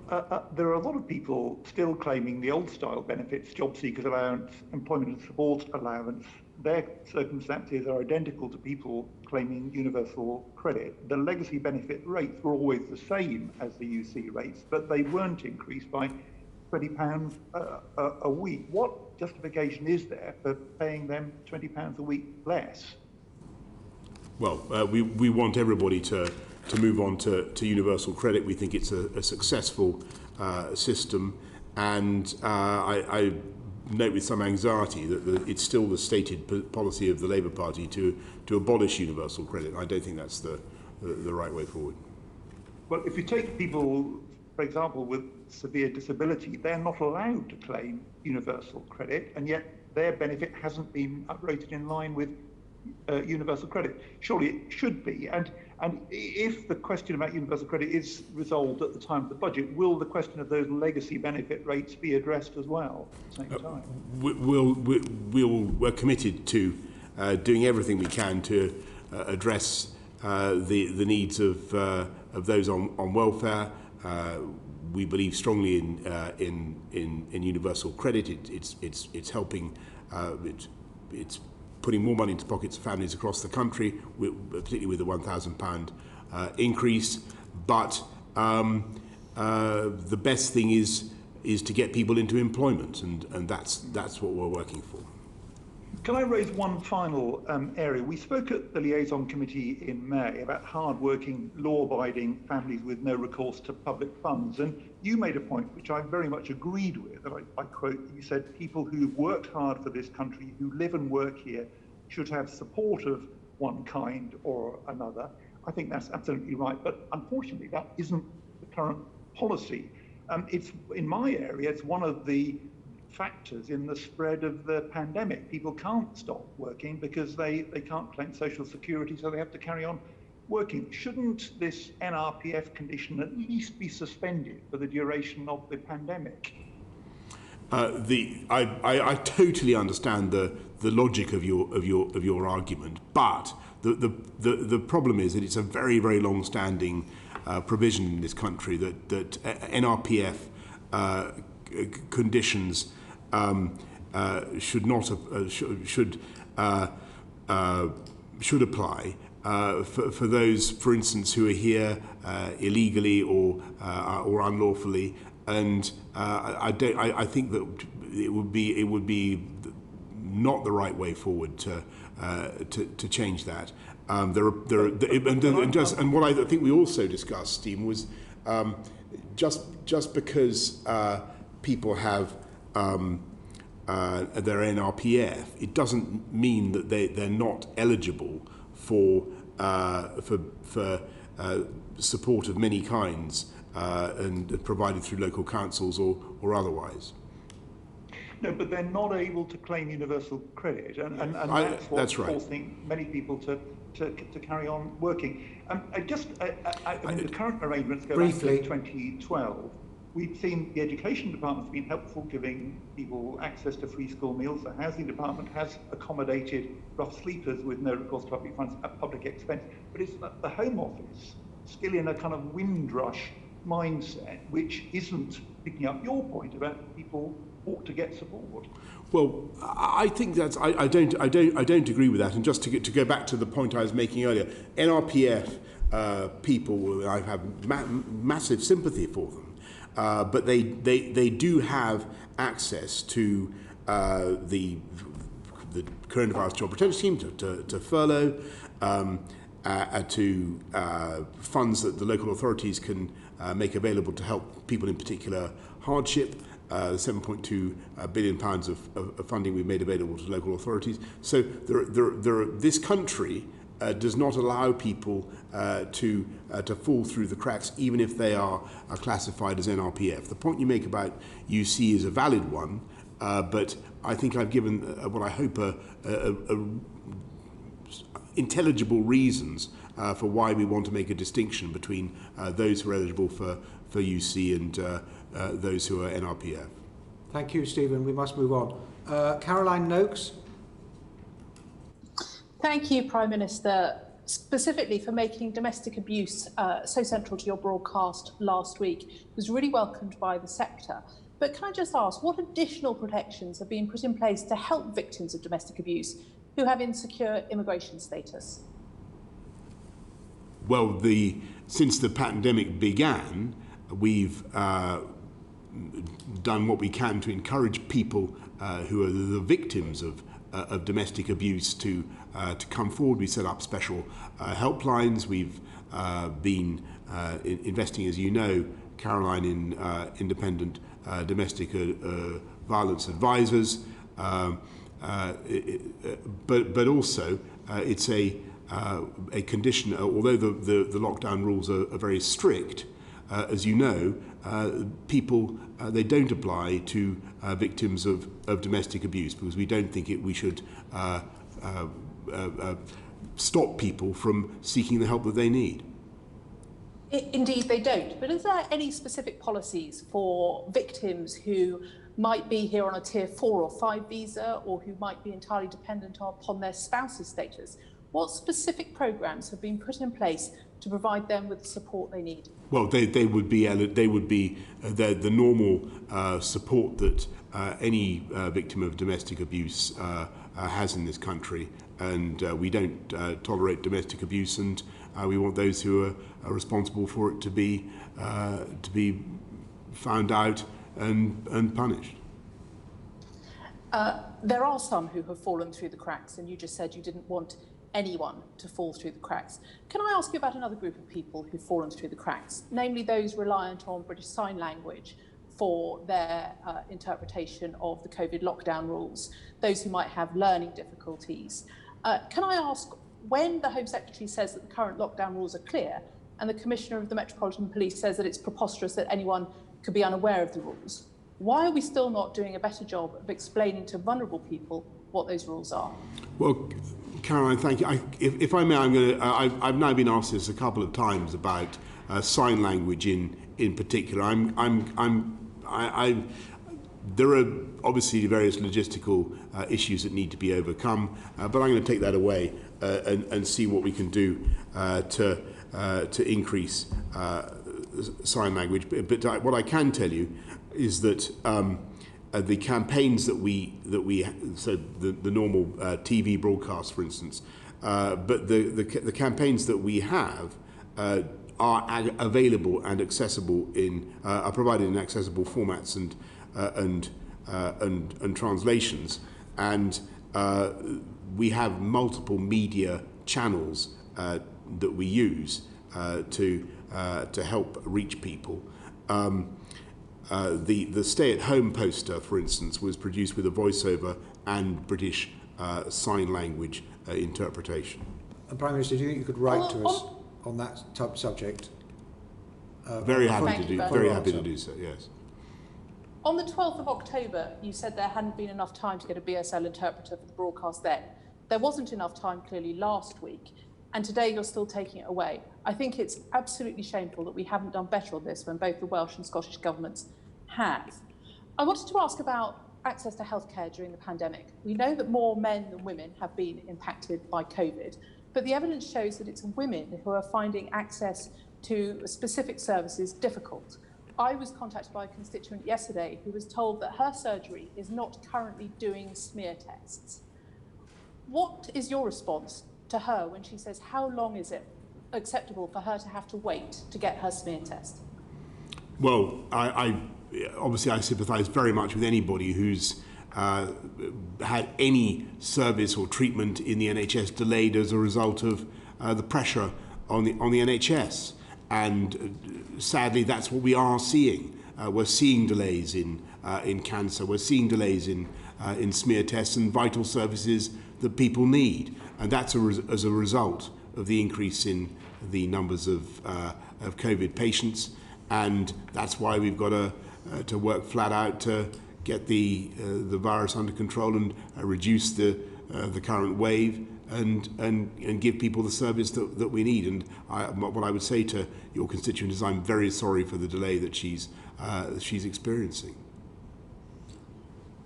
there are a lot of people still claiming the old-style benefits, job seekers allowance, employment and support allowance. Their circumstances are identical to people claiming universal credit. The legacy benefit rates were always the same as the UC rates, but they weren't increased by £20 a week. What justification is there for paying them £20 a week less? Well, we want everybody to move on to universal credit. We think it's a successful system, and I note with some anxiety that it's still the stated policy of the Labour Party to abolish universal credit. I don't think that's the right way forward. Well, if you take people, for example, with severe disability, they're not allowed to claim universal credit, and yet their benefit hasn't been uprated in line with universal credit. Surely it should be. And if the question about universal credit is resolved at the time of the budget, will the question of those legacy benefit rates be addressed as well at the same time? We're committed to doing everything we can to address the needs of those on welfare. We believe strongly in universal credit. It's helping. It's putting more money into pockets of families across the country, particularly with the £1,000 increase. But the best thing is to get people into employment, and that's what we're working for. Can I raise one final area? We spoke at the liaison committee in May about hard-working, law-abiding families with no recourse to public funds, and you made a point which I very much agreed with, and I quote, you said people who've worked hard for this country, who live and work here, should have support of one kind or another. I think that's absolutely right, but unfortunately that isn't the current policy. It's, in my area, it's one of the factors in the spread of the pandemic. People can't stop working because they can't claim social security, so they have to carry on working. Shouldn't this NRPF condition at least be suspended for the duration of the pandemic? I totally understand the logic of your argument, but the problem is that it's a very, very long-standing provision in this country that NRPF conditions should apply for those, for instance, who are here illegally or unlawfully, and I think that it would be not the right way forward to change that. And what I think we also discussed, Stephen, was just because people have their NRPF, it doesn't mean that they're not eligible for support of many kinds and provided through local councils or otherwise. No, but they're not able to claim universal credit, and that's what's forcing many people to carry on working. I mean, the current arrangements go back to 2012. We've seen the Education Department's been helpful, giving people access to free school meals. The Housing Department has accommodated rough sleepers with no recourse to public funds at public expense. But it's the Home Office still in a kind of Windrush mindset, which isn't picking up your point about people ought to get support. Well, I think that's I don't agree with that. And just to go back to the point I was making earlier, NRPF people, I have massive sympathy for them. But they do have access to the coronavirus job protection scheme, to furlough, to funds that the local authorities can make available to help people in particular hardship. £7.2 billion of funding we've made available to local authorities. So this country does not allow people to fall through the cracks, even if they are classified as NRPF. The point you make about UC is a valid one, but I think I've given what I hope intelligible reasons for why we want to make a distinction between those who are eligible for UC and those who are NRPF. Thank you, Stephen. We must move on. Caroline Noakes. Thank you, Prime Minister, specifically for making domestic abuse so central to your broadcast last week. It was really welcomed by the sector. But can I just ask, what additional protections have been put in place to help victims of domestic abuse who have insecure immigration status? Well, since the pandemic began, we've done what we can to encourage people who are the victims of domestic abuse to come forward. We set up special helplines. We've been investing, as you know, Caroline, in independent domestic violence advisors. But also it's a condition, although the lockdown rules are very strict, as you know, people, they don't apply to victims of domestic abuse, because we don't think we should stop people from seeking the help that they need. Indeed, they don't. But is there any specific policies for victims who might be here on a tier 4 or 5 visa, or who might be entirely dependent upon their spouse's status? What specific programs have been put in place to provide them with the support they need? Well, they would be the normal support that any victim of domestic abuse has in this country, and we don't tolerate domestic abuse, and we want those who are responsible for it to be found out and punished. There are some who have fallen through the cracks, and you just said you didn't want anyone to fall through the cracks. Can I ask you about another group of people who've fallen through the cracks, namely those reliant on British Sign Language for their interpretation of the COVID lockdown rules, those who might have learning difficulties? Can I ask, when the Home Secretary says that the current lockdown rules are clear, and the Commissioner of the Metropolitan Police says that it's preposterous that anyone could be unaware of the rules, why are we still not doing a better job of explaining to vulnerable people what those rules are? Well, Caroline, thank you. If I may, I've now been asked this a couple of times about sign language in particular. There are obviously various logistical issues that need to be overcome, but I'm going to take that away and see what we can do to increase sign language. But what I can tell you is that the campaigns that we so the normal TV broadcasts, for instance, but the campaigns that we have are available and accessible are provided in accessible formats and translations, and we have multiple media channels that we use to help reach people. The stay-at-home poster, for instance, was produced with a voiceover and British Sign Language interpretation. And Prime Minister, do you think you could write to us on that subject? Very happy to do so. Yes. On the 12th of October, you said there hadn't been enough time to get a BSL interpreter for the broadcast then. There wasn't enough time, clearly, last week, and today you're still taking it away. I think it's absolutely shameful that we haven't done better on this when both the Welsh and Scottish governments have. I wanted to ask about access to healthcare during the pandemic. We know that more men than women have been impacted by COVID, but the evidence shows that it's women who are finding access to specific services difficult. I was contacted by a constituent yesterday who was told that her surgery is not currently doing smear tests. What is your response to her when she says, how long is it acceptable for her to have to wait to get her smear test? Well, I obviously sympathise very much with anybody who's had any service or treatment in the NHS delayed as a result of the pressure on the NHS. And sadly, that's what we are seeing. We're seeing delays in cancer. We're seeing delays in smear tests and vital services that people need. And that's as a result of the increase in the numbers of COVID patients. And that's why we've got to work flat out to get the virus under control and reduce the current wave. and give people the service that we need. And what I would say to your constituent is I'm very sorry for the delay that she's experiencing.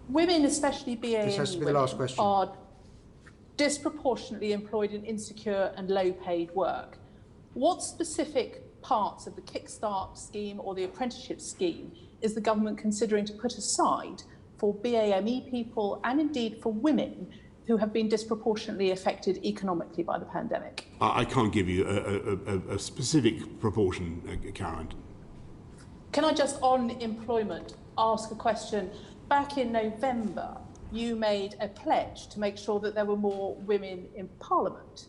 Women, especially This has to be the women, last question. are disproportionately employed in insecure and low-paid work. What specific parts of the Kickstart scheme or the apprenticeship scheme is the government considering to put aside for BAME people and indeed for women who have been disproportionately affected economically by the pandemic? I can't give you a specific proportion, Karen. Can I just, on employment, ask a question? Back in November, you made a pledge to make sure that there were more women in Parliament.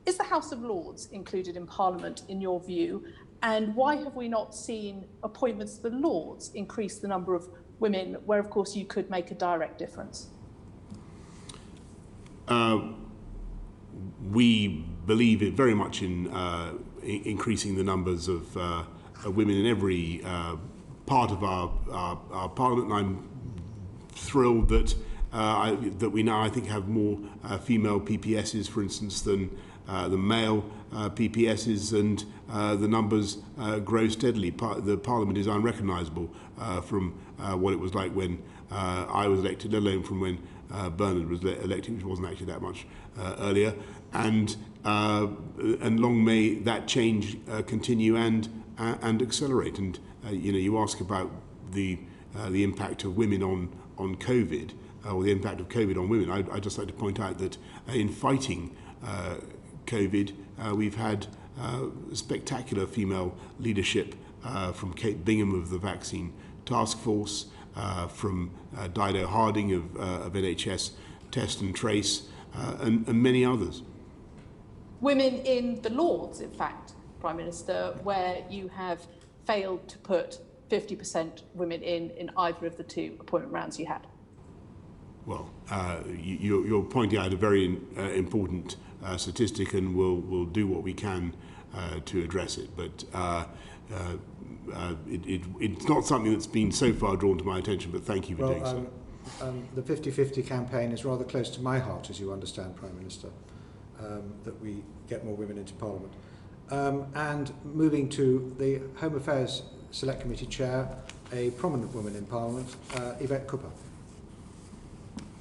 Is the House of Lords included in Parliament in your view? And why have we not seen appointments to the Lords increase the number of women where, of course, you could make a direct difference? We believe it very much in increasing the numbers of women in every part of our Parliament, and I'm thrilled that that we now, I think, have more female PPSs, for instance, than the male PPSs, and the numbers grow steadily. The Parliament is unrecognisable from what it was like when I was elected, let alone from when Bernard was elected, which wasn't actually that much earlier. And long may that change continue and accelerate. And you ask about the impact of women on COVID, or the impact of COVID on women. I'd just like to point out that in fighting COVID, we've had spectacular female leadership from Kate Bingham of the Vaccine Task Force, from Dido Harding of NHS Test and Trace, and many others. Women in the Lords, in fact, Prime Minister, where you have failed to put 50% women in either of the two appointment rounds you had. Well, you're pointing out a very important statistic, and we'll do what we can to address it. But it's not something that's been so far drawn to my attention, but thank you for doing so. The 50-50 campaign is rather close to my heart, as you understand, Prime Minister, that we get more women into Parliament. And moving to the Home Affairs Select Committee Chair, a prominent woman in Parliament, Yvette Cooper.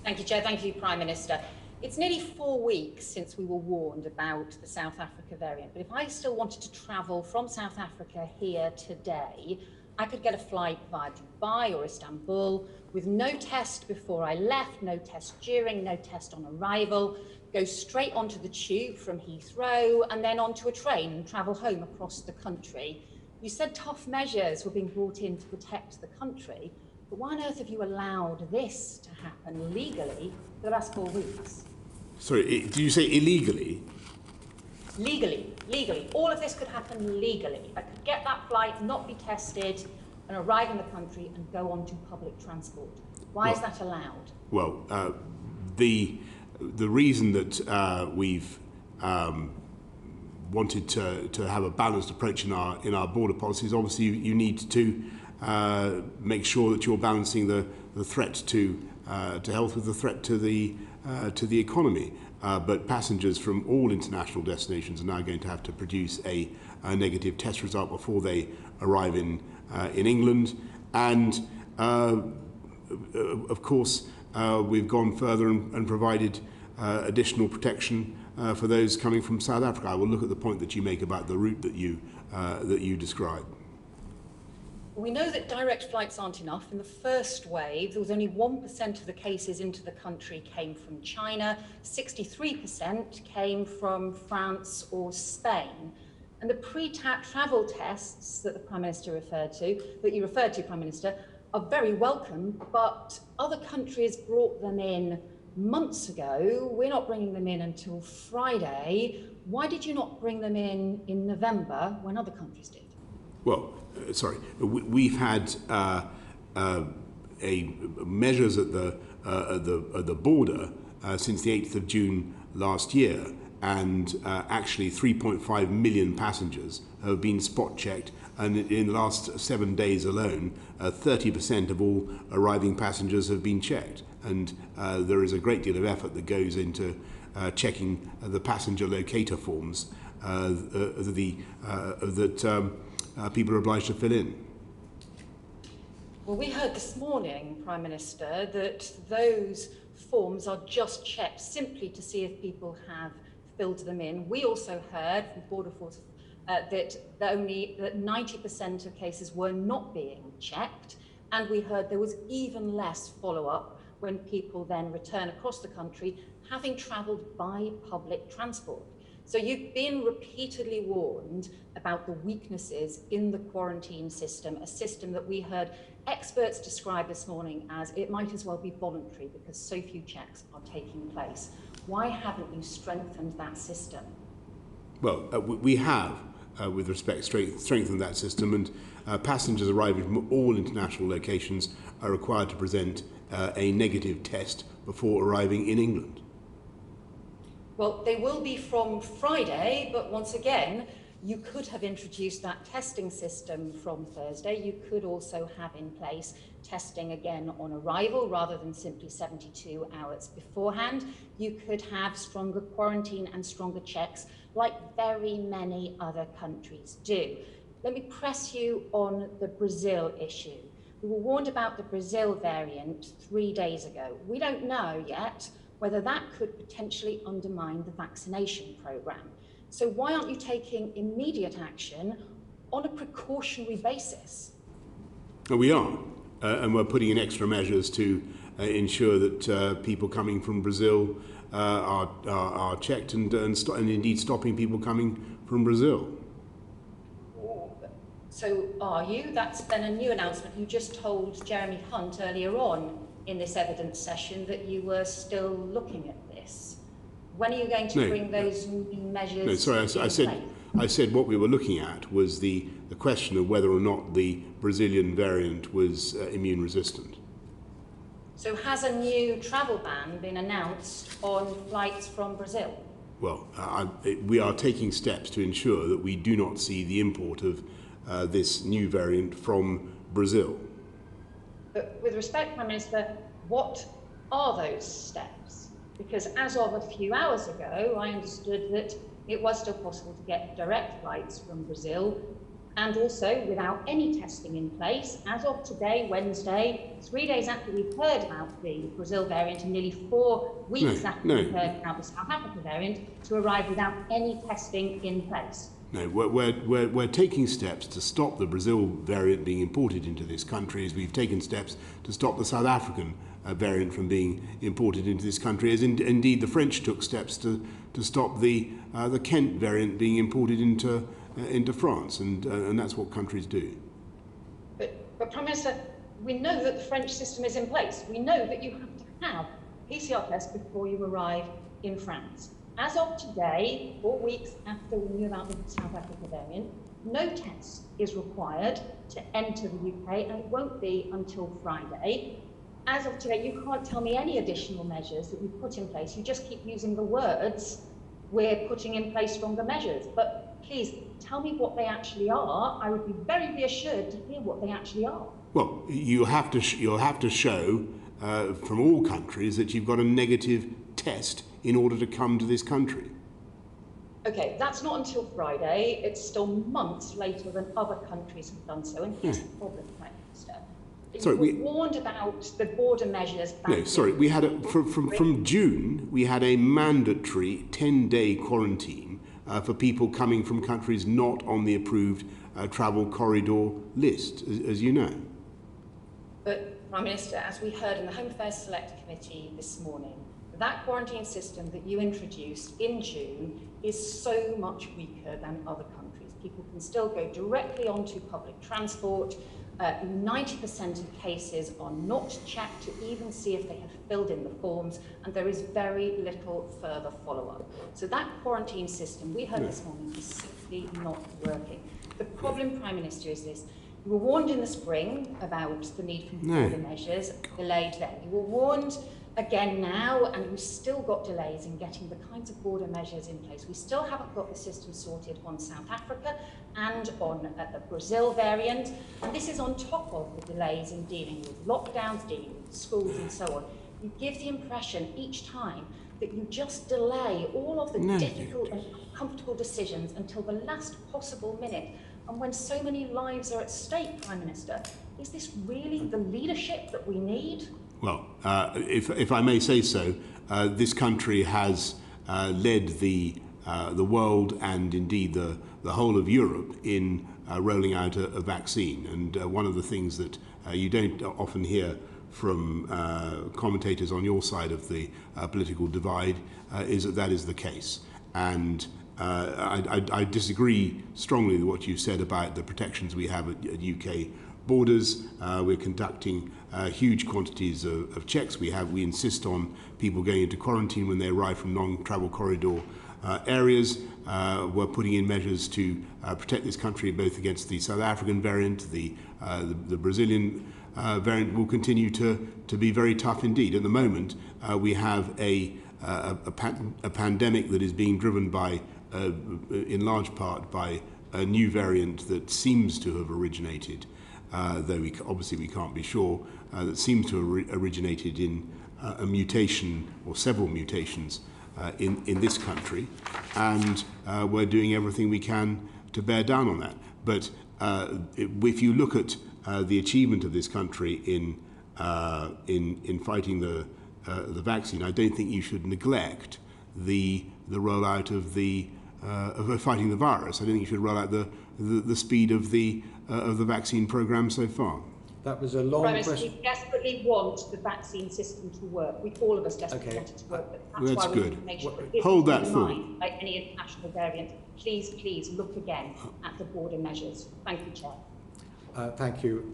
Thank you, Chair. Thank you, Prime Minister. It's nearly 4 weeks since we were warned about the South Africa variant, but if I still wanted to travel from South Africa here today, I could get a flight via Dubai or Istanbul with no test before I left, no test during, no test on arrival, go straight onto the tube from Heathrow and then onto a train and travel home across the country. You said tough measures were being brought in to protect the country, but why on earth have you allowed this to happen legally for the last 4 weeks? Sorry, did you say illegally? Legally. All of this could happen legally. I could get that flight, not be tested, and arrive in the country and go on to public transport. Why is that allowed? Well, the reason that we've wanted to have a balanced approach in our border policy is obviously you need to make sure that you're balancing the threat to health with the threat to the economy. But passengers from all international destinations are now going to have to produce a negative test result before they arrive in England. And of course, we've gone further and provided additional protection for those coming from South Africa. I will look at the point that you make about the route that you describe. We know that direct flights aren't enough. In the first wave, there was only 1% of the cases into the country came from China, 63% came from France or Spain. And the pre-travel tests that the Prime Minister referred to, Prime Minister, are very welcome, but other countries brought them in months ago. We're not bringing them in until Friday. Why did you not bring them in November when other countries did? Well, we've had measures at the border since the 8th of June last year, and actually 3.5 million passengers have been spot checked, and in the last 7 days alone, 30% of all arriving passengers have been checked. And there is a great deal of effort that goes into checking the passenger locator forms that people are obliged to fill in. Well, we heard this morning, Prime Minister, that those forms are just checked simply to see if people have filled them in. We also heard from Border Force that 90% of cases were not being checked, and we heard there was even less follow-up when people then return across the country having travelled by public transport. So you've been repeatedly warned about the weaknesses in the quarantine system, a system that we heard experts describe this morning as it might as well be voluntary because so few checks are taking place. Why haven't you strengthened that system? Well, we have, with respect, strengthened that system, and passengers arriving from all international locations are required to present a negative test before arriving in England. Well, they will be from Friday, but once again, you could have introduced that testing system from Thursday. You could also have in place testing again on arrival rather than simply 72 hours beforehand. You could have stronger quarantine and stronger checks like very many other countries do. Let me press you on the Brazil issue. We were warned about the Brazil variant 3 days ago. We don't know yet whether that could potentially undermine the vaccination programme. So why aren't you taking immediate action on a precautionary basis? We are, and we're putting in extra measures to ensure that people coming from Brazil are checked and indeed stopping people coming from Brazil. So are you? That's then a new announcement. You just told Jeremy Hunt earlier on in this evidence session that you were still looking at this. When are you going to bring those new measures? No, sorry, I said what we were looking at was the question of whether or not the Brazilian variant was immune resistant. So has a new travel ban been announced on flights from Brazil? Well, we are taking steps to ensure that we do not see the import of this new variant from Brazil. But with respect, Prime Minister, what are those steps? Because as of a few hours ago, I understood that it was still possible to get direct flights from Brazil, and also without any testing in place, as of today, Wednesday, 3 days after we've heard about the Brazil variant and nearly 4 weeks after we've heard about the South Africa variant, to arrive without any testing in place. No, we're taking steps to stop the Brazil variant being imported into this country, as we've taken steps to stop the South African variant from being imported into this country, as indeed the French took steps to stop the Kent variant being imported into France, and that's what countries do. But Prime Minister, we know that the French system is in place. We know that you have to have PCR tests before you arrive in France. As of today, 4 weeks after we knew about the South Africa variant, no test is required to enter the UK, and it won't be until Friday. As of today, you can't tell me any additional measures that you've put in place. You just keep using the words, we're putting in place stronger measures. But please, tell me what they actually are. I would be very reassured to hear what they actually are. Well, you'll have to show from all countries that you've got a negative test in order to come to this country. Okay, that's not until Friday. It's still months later than other countries have done so. And here's the problem, Prime Minister. Sorry, we were warned about the border measures. We had from June. We had a mandatory 10-day quarantine for people coming from countries not on the approved travel corridor list, as you know. But Prime Minister, as we heard in the Home Affairs Select Committee this morning, that quarantine system that you introduced in June is so much weaker than other countries. People can still go directly onto public transport. 90% of cases are not checked to even see if they have filled in the forms, and there is very little further follow-up. So that quarantine system, we heard this morning, is simply not working. The problem, Prime Minister, is this. You were warned in the spring about the need for border measures, delayed then. You were warned again now, and we've still got delays in getting the kinds of border measures in place. We still haven't got the system sorted on South Africa and on the Brazil variant, and this is on top of the delays in dealing with lockdowns, dealing with schools and so on. You give the impression each time that you just delay all of the difficult and uncomfortable decisions until the last possible minute. And when so many lives are at stake, Prime Minister, is this really the leadership that we need? Well, if I may say so, this country has led the world and indeed the whole of Europe in rolling out a vaccine. And one of the things that you don't often hear from commentators on your side of the political divide is that that is the case. And I disagree strongly with what you said about the protections we have at UK borders. We're conducting huge quantities of checks. We insist on people going into quarantine when they arrive from non-travel corridor areas. We're putting in measures to protect this country both against the South African variant, the Brazilian variant will continue to be very tough indeed. At the moment, we have a pandemic that is being driven by, in large part, by a new variant that seems to have originated, though obviously we can't be sure, that seems to have originated in a mutation or several mutations in this country, and we're doing everything we can to bear down on that. But if you look at the achievement of this country in fighting the vaccine, I don't think you should neglect the rollout of fighting the virus. I don't think you should roll out the speed of the vaccine program so far. That was a long question. We desperately want the vaccine system to work. All of us desperately want it to work. But that's why we need to make sure that hold that thought. Like any international variant, please look again at the border measures. Thank you, Chair. Thank you,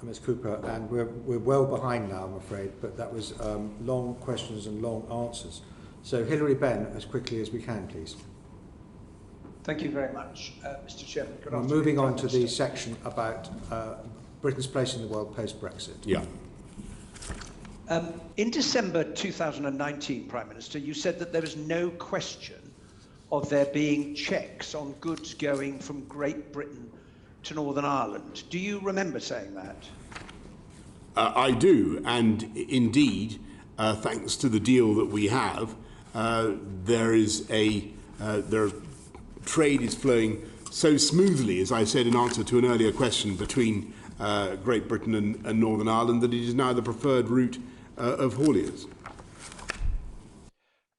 Ms. Cooper. And we're well behind now, I'm afraid, but that was long questions and long answers. So Hilary Benn, as quickly as we can, please. Thank you very much, Mr. Chairman. We're moving on to the section about Britain's place in the world post-Brexit. Yeah. In December 2019, Prime Minister, you said that there was no question of there being checks on goods going from Great Britain to Northern Ireland. Do you remember saying that? I do, and indeed, thanks to the deal that we have, trade is flowing so smoothly, as I said in answer to an earlier question, between Great Britain and Northern Ireland, that it is now the preferred route of hauliers.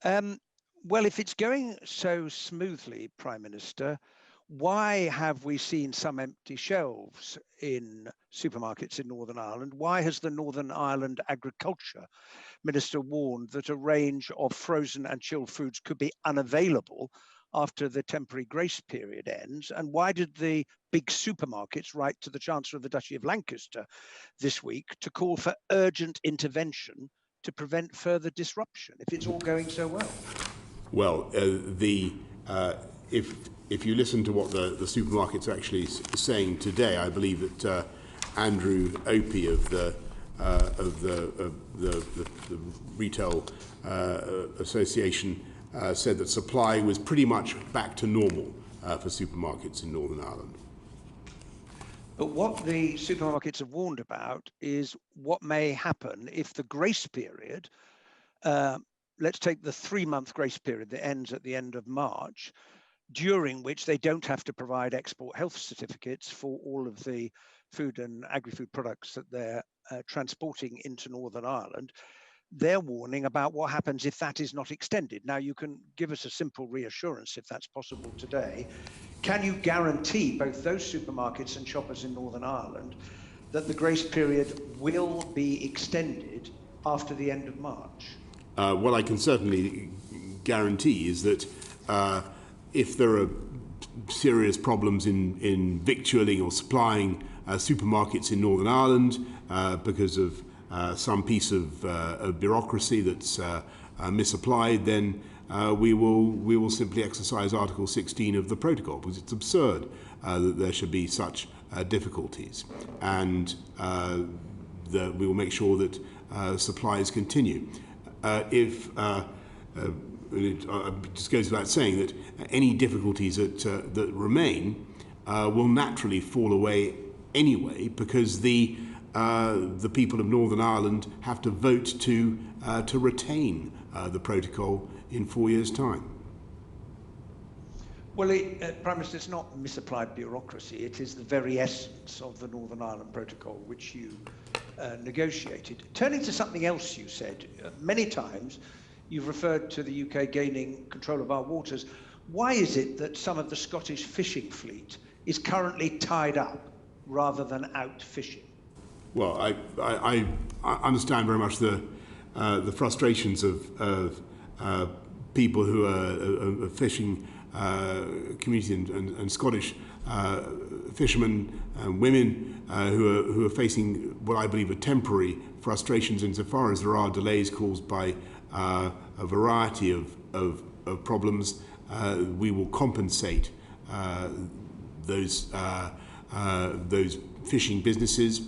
Well, if it's going so smoothly, Prime Minister, why have we seen some empty shelves in supermarkets in Northern Ireland? Why has the Northern Ireland Agriculture Minister warned that a range of frozen and chilled foods could be unavailable after the temporary grace period ends? And why did the big supermarkets write to the Chancellor of the Duchy of Lancaster this week to call for urgent intervention to prevent further disruption if it's all going so well? Well, if you listen to what the supermarkets are actually saying today, I believe that Andrew Opie of the Retail Association said that supply was pretty much back to normal for supermarkets in Northern Ireland. But what the supermarkets have warned about is what may happen if the grace period, let's take the 3-month grace period that ends at the end of March, during which they don't have to provide export health certificates for all of the food and agri-food products that they're transporting into Northern Ireland. They're warning about what happens if that is not extended. Now, you can give us a simple reassurance if that's possible today. Can you guarantee both those supermarkets and shoppers in Northern Ireland that the grace period will be extended after the end of March? What I can certainly guarantee is that if there are serious problems in victualling or supplying supermarkets in Northern Ireland because of some piece of bureaucracy that's misapplied, then we will simply exercise Article 16 of the protocol, because it's absurd that there should be such difficulties, and we will make sure that supplies continue. It just goes without saying that any difficulties that remain will naturally fall away anyway, because the people of Northern Ireland have to vote to retain the protocol in 4 years' time. Well, Prime Minister, it's not misapplied bureaucracy. It is the very essence of the Northern Ireland Protocol, which you negotiated. Turning to something else you said, many times you've referred to the UK gaining control of our waters. Why is it that some of the Scottish fishing fleet is currently tied up rather than out fishing? Well, I understand very much the frustrations of people who are fishing community and Scottish fishermen and women who are facing what I believe are temporary frustrations insofar as there are delays caused by a variety of problems. We will compensate those fishing businesses,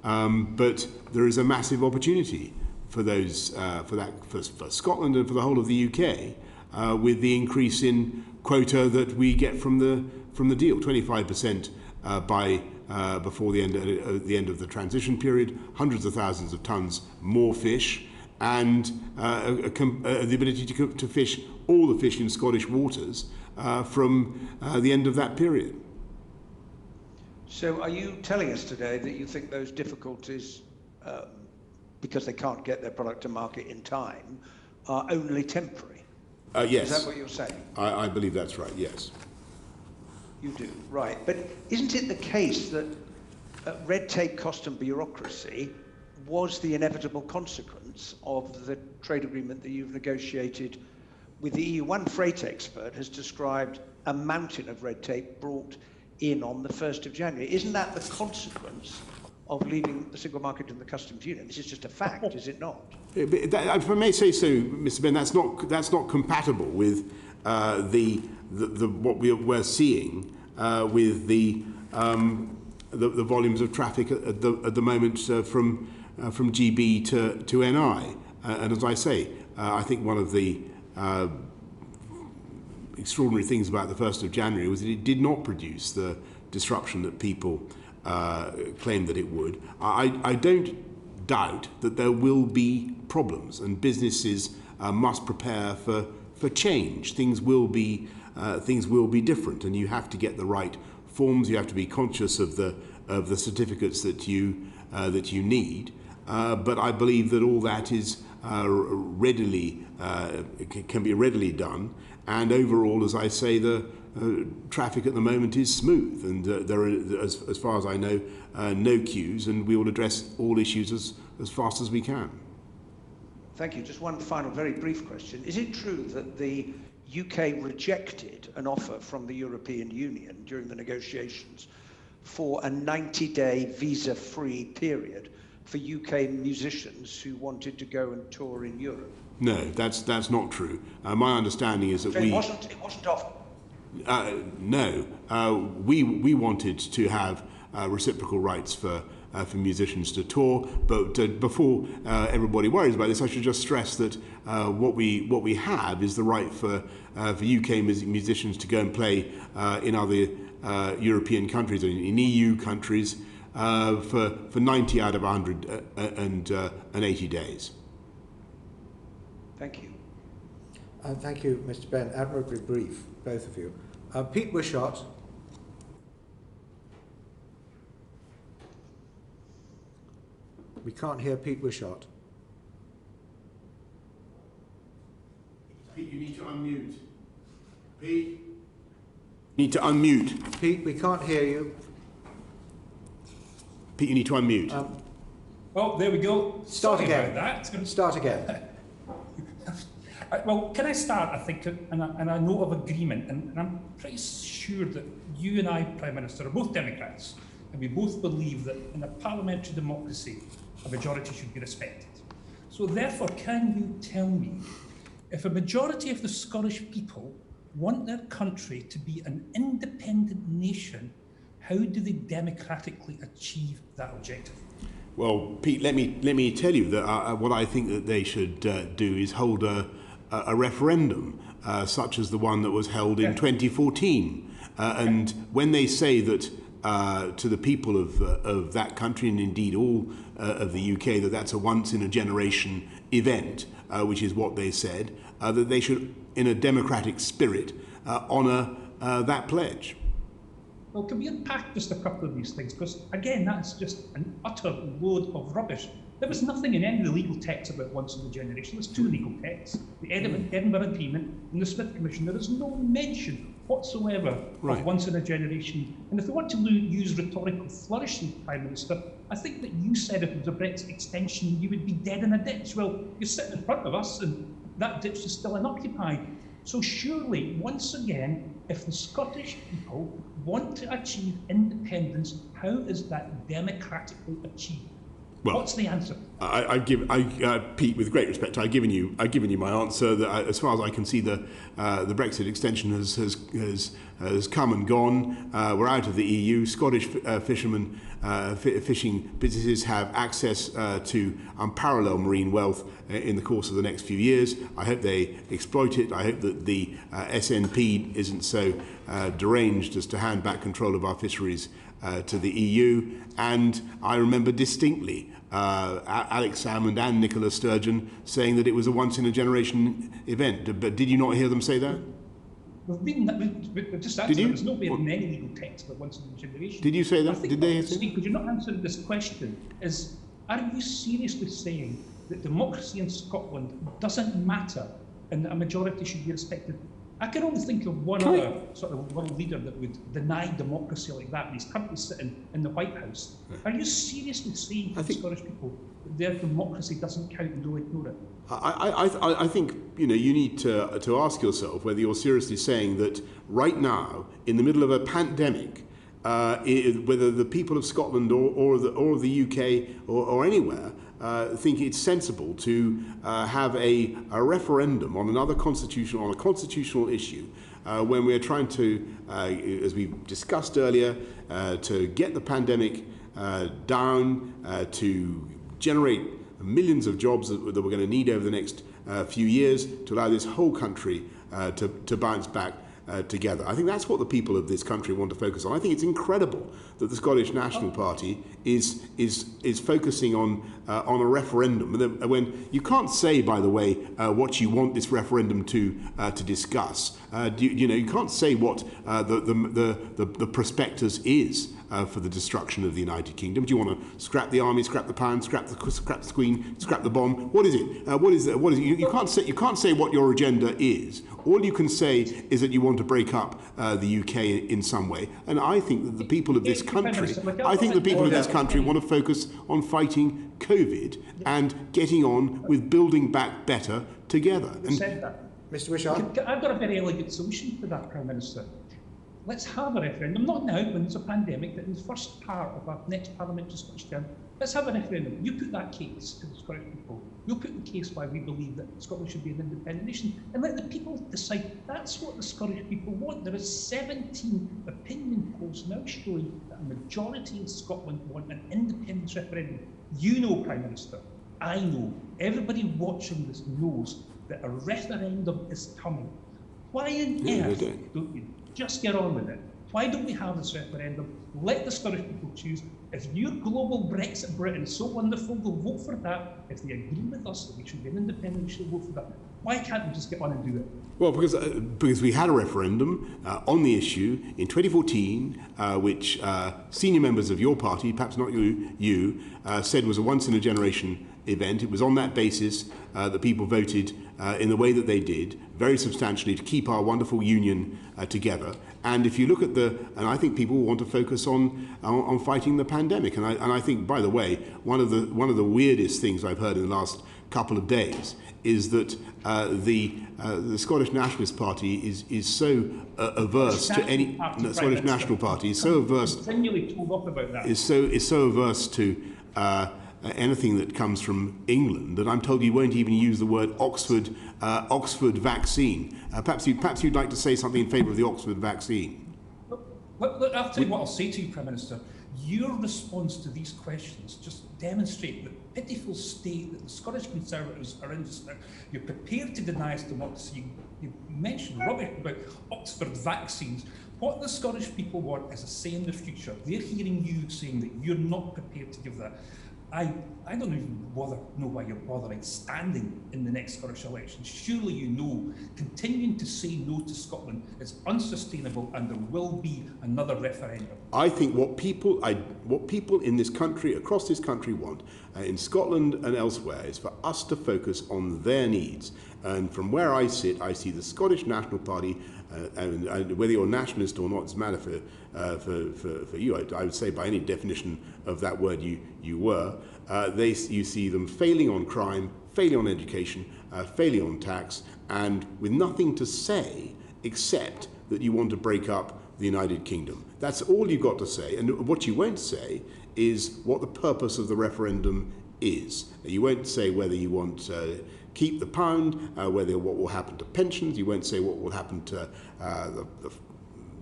but there is a massive opportunity for for Scotland and for the whole of the UK with the increase in quota that we get from the deal, 25% before the end of the transition period, hundreds of thousands of tons more fish, and the ability to fish all the fish in Scottish waters from the end of that period. So are you telling us today that you think those difficulties, because they can't get their product to market in time, are only temporary? Yes. Is that what you're saying? I believe that's right, yes. You do, right. But isn't it the case that red tape, cost and bureaucracy was the inevitable consequence of the trade agreement that you've negotiated with the EU? One freight expert has described a mountain of red tape brought in on the 1st of January. Isn't that the consequence of leaving the single market and the customs union? This is just a fact, is it not? If I may say so, Mr. Ben, that's not compatible with what we're seeing with the volumes of traffic at the moment from GB to NI. And as I say, I think one of the extraordinary things about the 1st of January was that it did not produce the disruption that people claimed that it would. I don't doubt that there will be problems, and businesses must prepare for change. Things will be different, and you have to get the right forms. You have to be conscious of the certificates that you need. But I believe that all that is can be readily done. And overall, as I say, the traffic at the moment is smooth, and there are, as far as I know, no queues, and we will address all issues as fast as we can. Thank you. Just one final very brief question. Is it true that the UK rejected an offer from the European Union during the negotiations for a 90-day visa-free period for UK musicians who wanted to go and tour in Europe? No, that's not true. My understanding is that so it wasn't offered. No, we wanted to have reciprocal rights for musicians to tour, but before everybody worries about this, I should just stress that what we have is the right for UK musicians to go and play in other European countries, in EU countries, for 90 out of 180 days. Thank you. Thank you, Mr. Ben. Admirably brief, both of you. Pete Wishart. We can't hear Pete Wishart. Pete, you need to unmute. Pete? You need to unmute. Pete, we can't hear you. Pete, you need to unmute. Oh, there we go. Start Sorry again. About that. Start again. Well, can I start, I think, in a note of agreement, and I'm pretty sure that you and I, Prime Minister, are both Democrats, and we both believe that in a parliamentary democracy, a majority should be respected. So therefore, can you tell me, if a majority of the Scottish people want their country to be an independent nation, how do they democratically achieve that objective? Well, Pete, let me tell you that what I think that they should do is hold a referendum such as the one that was held in 2014. And when they say that to the people of that country, and indeed all of the UK, that that's a once-in-a-generation event, which is what they said, that they should, in a democratic spirit, honour that pledge. Well, can we unpack just a couple of these things? Because, again, that's just an utter load of rubbish. There was nothing in any of the legal texts about once in a generation. There's two legal texts, the Edinburgh Agreement and the Smith Commission. There is no mention whatsoever of once in a generation. And if we want to use rhetorical flourishing, Prime Minister, I think that you said if it was a Brexit extension, you would be dead in a ditch. Well, you're sitting in front of us and that ditch is still unoccupied. So surely, once again, if the Scottish people want to achieve independence, how is that democratically achieved? Well, what's the answer? Pete, with great respect, I've given you my answer. That as far as I can see, the Brexit extension has come and gone. We're out of the EU. Scottish fishermen, fishing businesses have access to unparalleled marine wealth in the course of the next few years. I hope they exploit it. I hope that the SNP isn't so deranged as to hand back control of our fisheries to the EU. And I remember distinctly Alex Salmond and Nicola Sturgeon saying that it was a once-in-a-generation event. But did you not hear them say that? We've just answered. There's no way in any legal text about once in a generation. Did you say that? Did they say that? Because you're not answering this question. Are you seriously saying that democracy in Scotland doesn't matter and that a majority should be respected? I can only think of one other sort of world leader that would deny democracy like that, and he's currently sitting in the White House. Are you seriously saying to the Scottish people that their democracy doesn't count and don't ignore it? I think you need to ask yourself whether you're seriously saying that right now, in the middle of a pandemic, whether the people of Scotland or the UK or anywhere think it's sensible to have a referendum on a constitutional issue when we're trying to, as we discussed earlier, to get the pandemic down, to generate millions of jobs that we're going to need over the next few years to allow this whole country to bounce back together. I think that's what the people of this country want to focus on. I think it's incredible that the Scottish National Party is focusing on a referendum. When you can't say, by the way, what you want this referendum to discuss. You can't say what the prospectus is for the destruction of the United Kingdom. Do you want to scrap the army, scrap the pound, scrap the Queen, scrap the bomb? What is it? What is it? You can't say what your agenda is. All you can say is that you want to break up the UK in some way. And I think that the people of this country, want to focus on fighting COVID and getting on with building back better together. And Mr. Wishart? I've got a very elegant solution to that, Prime Minister. Let's have a referendum, not now when there's a pandemic, but in the first part of our next parliamentary Scottish term. Let's have a referendum. You put that case to the Scottish people. You'll put the case why we believe that Scotland should be an independent nation, and let the people decide. That's what the Scottish people want. There are 17 opinion polls now showing that a majority in Scotland want an independence referendum. You know, Prime Minister, I know, everybody watching this knows that a referendum is coming. Why on earth don't you just get on with it? Why don't we have this referendum? Let the Scottish people choose. If your global Brexit Britain is so wonderful, they'll vote for that. If they agree with us that we should be an independent nation, they'll vote for that. Why can't we just get on and do it? Well, because we had a referendum on the issue in 2014, which senior members of your party, perhaps not you, said was a once-in-a-generation event. It was on that basis that people voted in the way that they did, very substantially, to keep our wonderful union together. And if you look at and I think people want to focus on fighting the pandemic. And I think, by the way, one of the weirdest things I've heard in the last couple of days is that the Scottish Nationalist Party is so averse to any Scottish National Party is so averse is so averse to anything that comes from England that I'm told you won't even use the word Oxford vaccine. Perhaps you'd like to say something in favour of the Oxford vaccine. Look, I'll tell you what I'll say to you, Prime Minister. Your response to these questions just demonstrate the pitiful state that the Scottish Conservatives are in just now. You're prepared to deny us democracy. You mentioned rubbish about Oxford vaccines. What the Scottish people want is a say in the future. They're hearing you saying that you're not prepared to give that. I don't even know why you're bothering standing in the next Scottish election. Surely you know continuing to say no to Scotland is unsustainable and there will be another referendum. I think what people in this country, across this country want, in Scotland and elsewhere, is for us to focus on their needs. And from where I sit, I see the Scottish National Party, and whether you're nationalist or not, it's a matter for you. I would say by any definition of that word you were. You see them failing on crime, failing on education, failing on tax, and with nothing to say except that you want to break up the United Kingdom. That's all you've got to say. And what you won't say is what the purpose of the referendum is. You won't say whether you want to keep the pound, whether what will happen to pensions. You won't say what will happen to the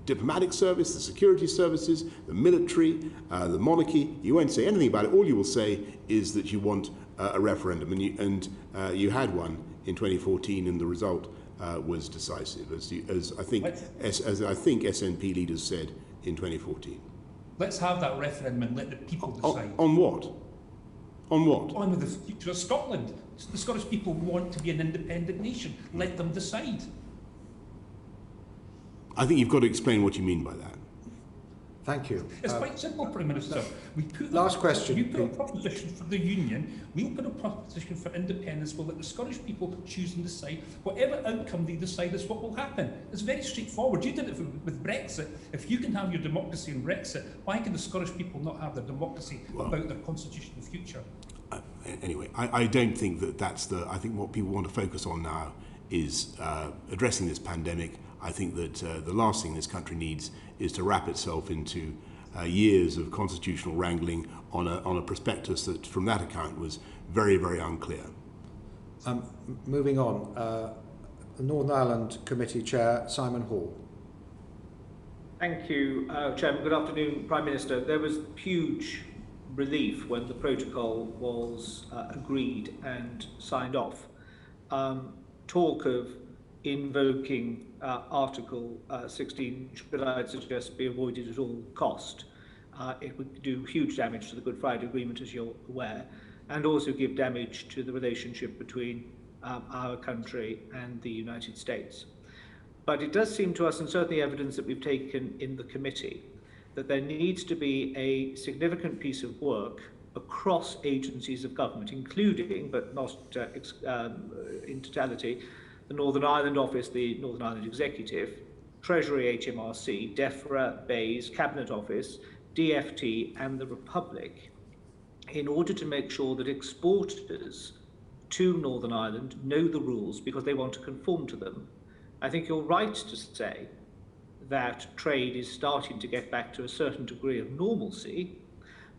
diplomatic service, the security services, the military, the monarchy. You won't say anything about it. All you will say is that you want a referendum, and you had one in 2014, and the result was decisive, as I think SNP leaders said in 2014. Let's have that referendum and let the people decide. On what? On what? On the future of Scotland. The Scottish people want to be an independent nation. Let them decide. I think you've got to explain what you mean by that. Thank you. It's quite simple, Prime Minister. Last question. You put a proposition for the Union, we'll put a proposition for independence, we'll let the Scottish people choose and decide. Whatever outcome they decide is what will happen. It's very straightforward. You did it with Brexit. If you can have your democracy in Brexit, why can the Scottish people not have their democracy about their constitutional future? Anyway, I don't think that's I think what people want to focus on now is addressing this pandemic. I think that the last thing this country needs is to wrap itself into years of constitutional wrangling on a prospectus that, from that account, was very, very unclear. Moving on, the Northern Ireland Committee Chair, Simon Hall. Thank you, Chairman. Good afternoon, Prime Minister. There was huge relief when the protocol was agreed and signed off. Talk of invoking Article 16 should, I suggest, be avoided at all cost. It would do huge damage to the Good Friday Agreement, as you're aware, and also give damage to the relationship between our country and the United States. But it does seem to us, and certainly evidence that we've taken in the committee, that there needs to be a significant piece of work across agencies of government, including, but not in totality, the Northern Ireland Office, the Northern Ireland Executive, Treasury HMRC, DEFRA, BEIS, Cabinet Office, DFT and the Republic, in order to make sure that exporters to Northern Ireland know the rules because they want to conform to them. I think you're right to say that trade is starting to get back to a certain degree of normalcy,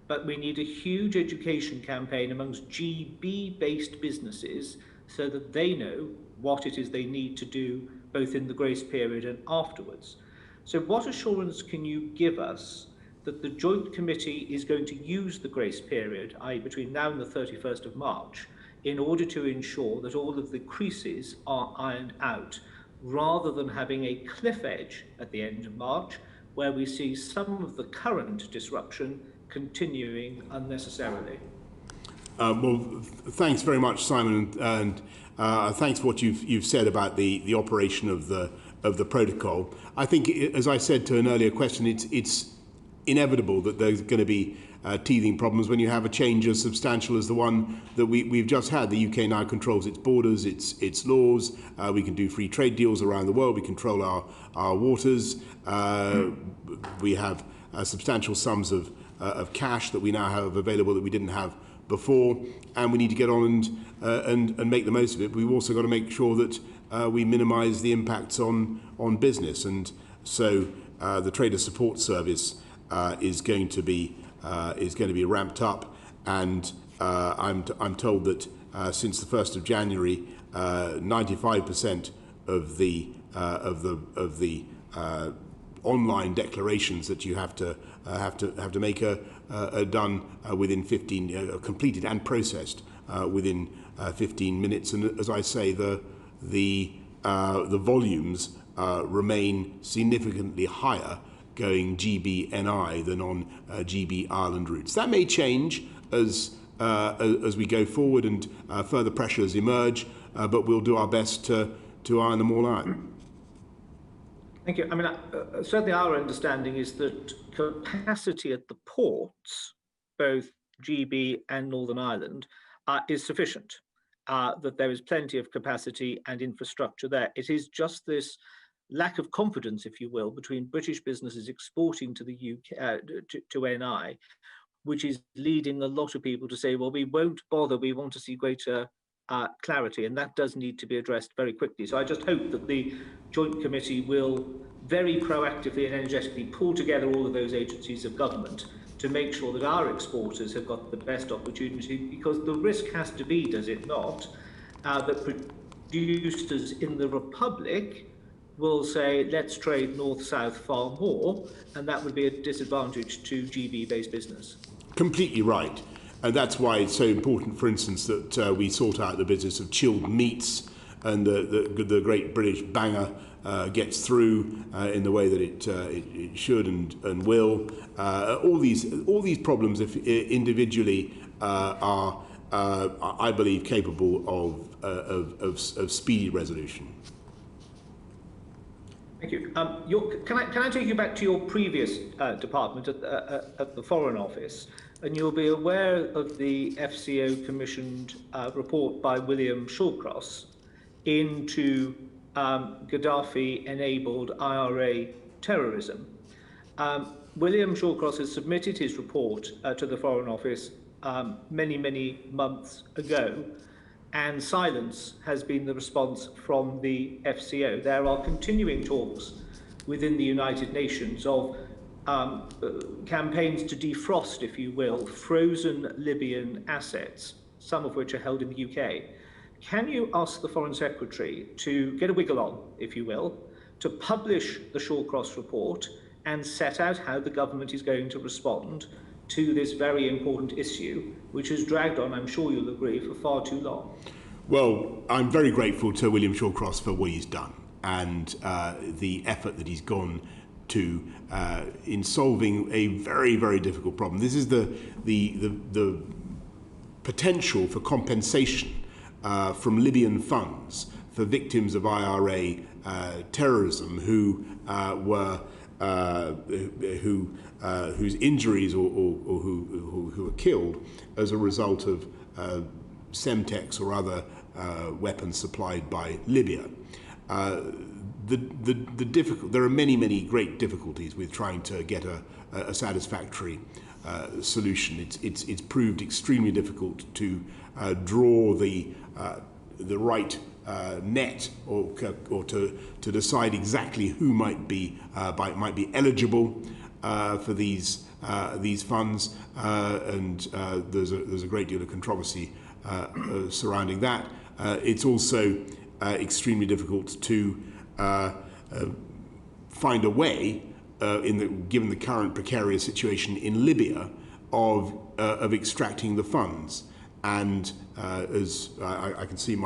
but we need a huge education campaign amongst GB-based businesses so that they know what it is they need to do both in the grace period and afterwards. So what assurance can you give us that the Joint Committee is going to use the grace period, i.e. between now and the 31st of March, in order to ensure that all of the creases are ironed out, rather than having a cliff edge at the end of March, where we see some of the current disruption continuing unnecessarily? Well, thanks very much, Simon, and thanks for what you've said about the operation of the protocol. I think, as I said to an earlier question, it's inevitable that there's going to be teething problems when you have a change as substantial as the one that we've just had. The UK now controls its borders, its laws. We can do free trade deals around the world. We control our waters. We have substantial sums of cash that we now have available that we didn't have before, and we need to get on and make the most of it. We've also got to make sure that we minimise the impacts on business, and so the Trader Support Service is going to be ramped up, and I'm told that since the 1st of January, 95% of the online declarations that you have to make are done within 15, completed and processed within 15 minutes. And as I say, the the volumes remain significantly higher going GB-NI than on GB Ireland routes. That may change as we go forward and further pressures emerge, but we'll do our best to iron them all out. Thank you. I mean, certainly our understanding is that capacity at the ports, both GB and Northern Ireland, is sufficient, that there is plenty of capacity and infrastructure there. It is just this lack of confidence, if you will, between British businesses exporting to the UK, to NI, which is leading a lot of people to say, well, we won't bother, we want to see greater clarity, and that does need to be addressed very quickly. So I just hope that the Joint Committee will very proactively and energetically pull together all of those agencies of government to make sure that our exporters have got the best opportunity, because the risk has to be, does it not, that producers in the Republic will say, let's trade north-south far more, and that would be a disadvantage to GB-based business. Completely right. And that's why it's so important, for instance, that we sort out the business of chilled meats, and the great British banger gets through in the way that it should and will. All these problems, if individually, are I believe capable of speedy resolution. Thank you. Can I take you back to your previous department at the Foreign Office? And you'll be aware of the FCO commissioned report by William Shawcross into Gaddafi-enabled IRA terrorism. William Shawcross has submitted his report to the Foreign Office many months ago, and silence has been the response from the FCO. There are continuing talks within the United Nations of campaigns to defrost, if you will, frozen Libyan assets, some of which are held in the UK. Can you ask the Foreign Secretary to get a wiggle on, if you will, to publish the Shawcross report and set out how the government is going to respond to this very important issue, which has dragged on, I'm sure you'll agree, for far too long? Well, I'm very grateful to William Shawcross for what he's done and the effort that he's gone to in solving a very difficult problem. This is the potential for compensation from Libyan funds for victims of IRA terrorism whose injuries or who were killed as a result of Semtex or other weapons supplied by Libya. There are many great difficulties with trying to get a satisfactory solution. It's proved extremely difficult to draw the right net or to decide exactly who might be eligible for these funds, and there's a great deal of controversy surrounding that. It's also extremely difficult to find a way, given the current precarious situation in Libya, of extracting the funds. And as I can see,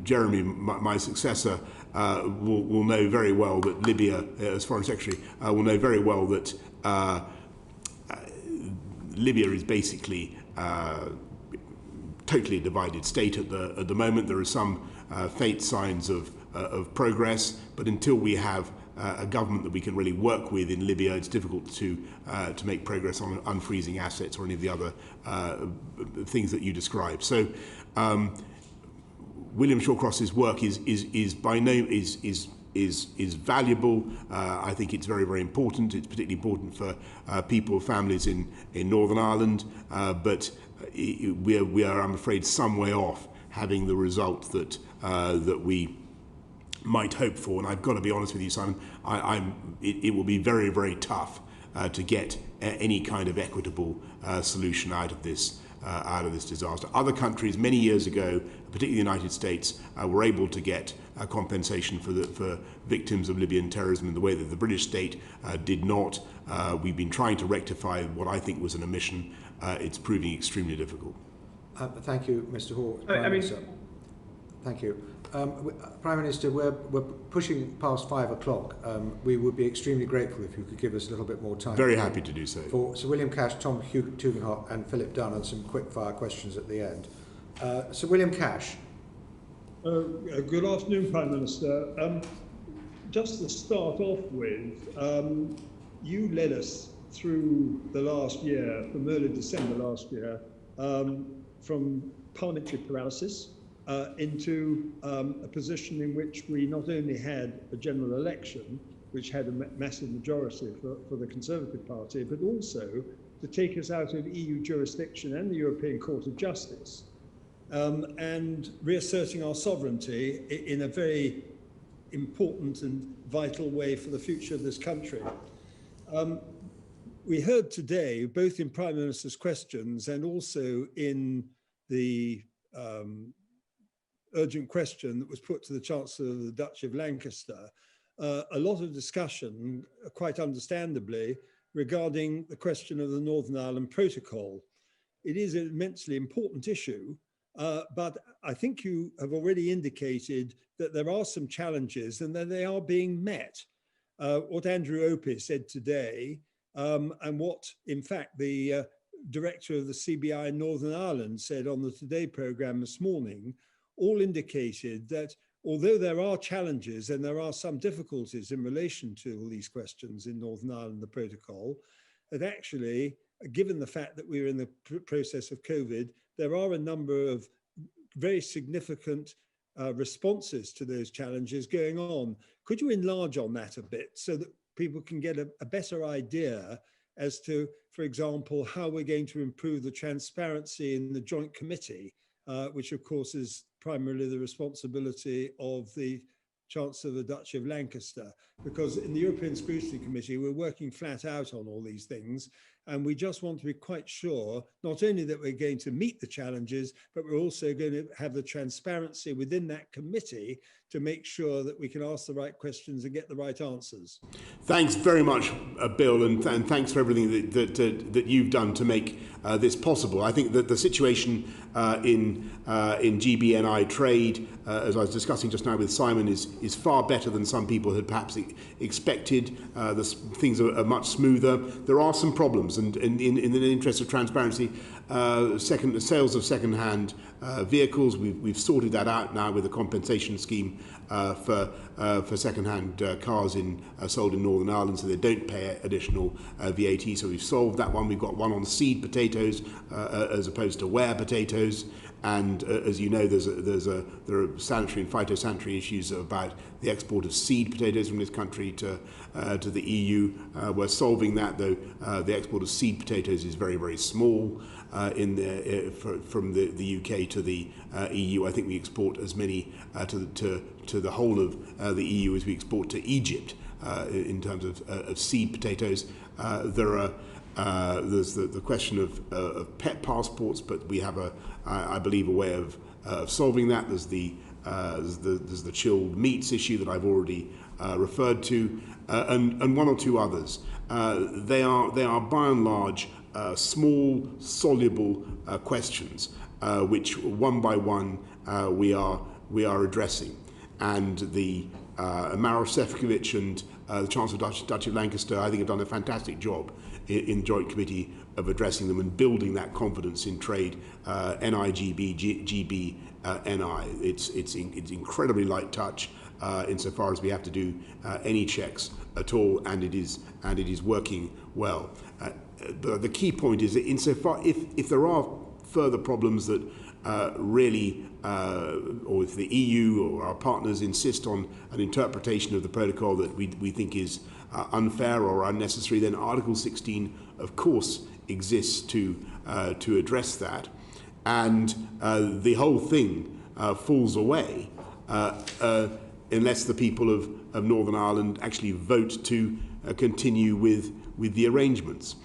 Jeremy, my successor, will know very well that Libya, as Foreign Secretary, will know very well that Libya is basically totally a divided state at the moment. There are some faint signs of progress, but until we have a government that we can really work with in Libya, it's difficult to make progress on unfreezing assets or any of the other things that you described. So William Shawcross's work is valuable. I think it's very important. It's particularly important for families in Northern Ireland, but we are, I'm afraid, some way off having the result that we might hope for. And I've got to be honest with you, Simon, it will be very tough to get any kind of equitable solution out of this disaster. Other countries many years ago, particularly the United States, were able to get compensation for victims of Libyan terrorism in the way that the British state did not. We've been trying to rectify what I think was an omission. It's proving extremely difficult. Thank you, Mr. Hall. Thank you. Prime Minister, we're pushing past 5 o'clock. We would be extremely grateful if you could give us a little bit more time. Very happy to do so. For Sir William Cash, Tom Tugendhat and Philip Dunn, and some quick fire questions at the end. Sir William Cash. Good afternoon, Prime Minister. Just to start off with, you led us through the last year, from early December last year, from parliamentary paralysis into a position in which we not only had a general election, which had a massive majority for the Conservative Party, but also to take us out of EU jurisdiction and the European Court of Justice, and reasserting our sovereignty in a very important and vital way for the future of this country. We heard today, both in Prime Minister's questions and also in the urgent question that was put to the Chancellor of the Duchy of Lancaster, a lot of discussion, quite understandably, regarding the question of the Northern Ireland Protocol. It is an immensely important issue, but I think you have already indicated that there are some challenges and that they are being met. What Andrew Opie said today, and what, in fact, the director of the CBI in Northern Ireland said on the Today programme this morning, all indicated that although there are challenges and there are some difficulties in relation to all these questions in Northern Ireland, the protocol, that actually, given the fact that we're in the process of COVID, there are a number of very significant responses to those challenges going on. Could you enlarge on that a bit so that people can get a better idea as to, for example, how we're going to improve the transparency in the Joint Committee, which of course is primarily the responsibility of the Chancellor of the Duchy of Lancaster, because in the European Scrutiny Committee, we're working flat out on all these things. And we just want to be quite sure, not only that we're going to meet the challenges, but we're also going to have the transparency within that committee to make sure that we can ask the right questions and get the right answers. Thanks very much, Bill, and thanks for everything that you've done to make this possible. I think that the situation in GBNI trade, as I was discussing just now with Simon, is far better than some people had perhaps expected. Things are much smoother. There are some problems, and in the interest of transparency, sales of second-hand vehicles, we've sorted that out now with a compensation scheme for second-hand cars sold in Northern Ireland, so they don't pay additional VAT. So we've solved that one. We've got one on seed potatoes as opposed to ware potatoes. And as you know, there are sanitary and phytosanitary issues about the export of seed potatoes from this country to the EU. We're solving that, though the export of seed potatoes is very, very small from the UK to the EU. I think we export as many to the whole of the EU as we export to Egypt in terms of seed potatoes. There's the question of pet passports, but we have I believe, a way of solving that. There's the chilled meats issue that I've already referred to, and one or two others. They are by and large small, soluble questions, which one by one we are addressing. And the Maros Sefcovic and the Chancellor of the Duchy of Lancaster, I think, have done a fantastic job in the Joint Committee of addressing them and building that confidence in trade. NIGB, GBNI. It's incredibly light touch insofar as we have to do any checks at all, and it is working well. But the key point is that insofar if there are further problems that really, or if the EU or our partners insist on an interpretation of the protocol that we think is unfair or unnecessary, then Article 16, of course, exists to address that, and the whole thing falls away unless the people of Northern Ireland actually vote to continue with the arrangements.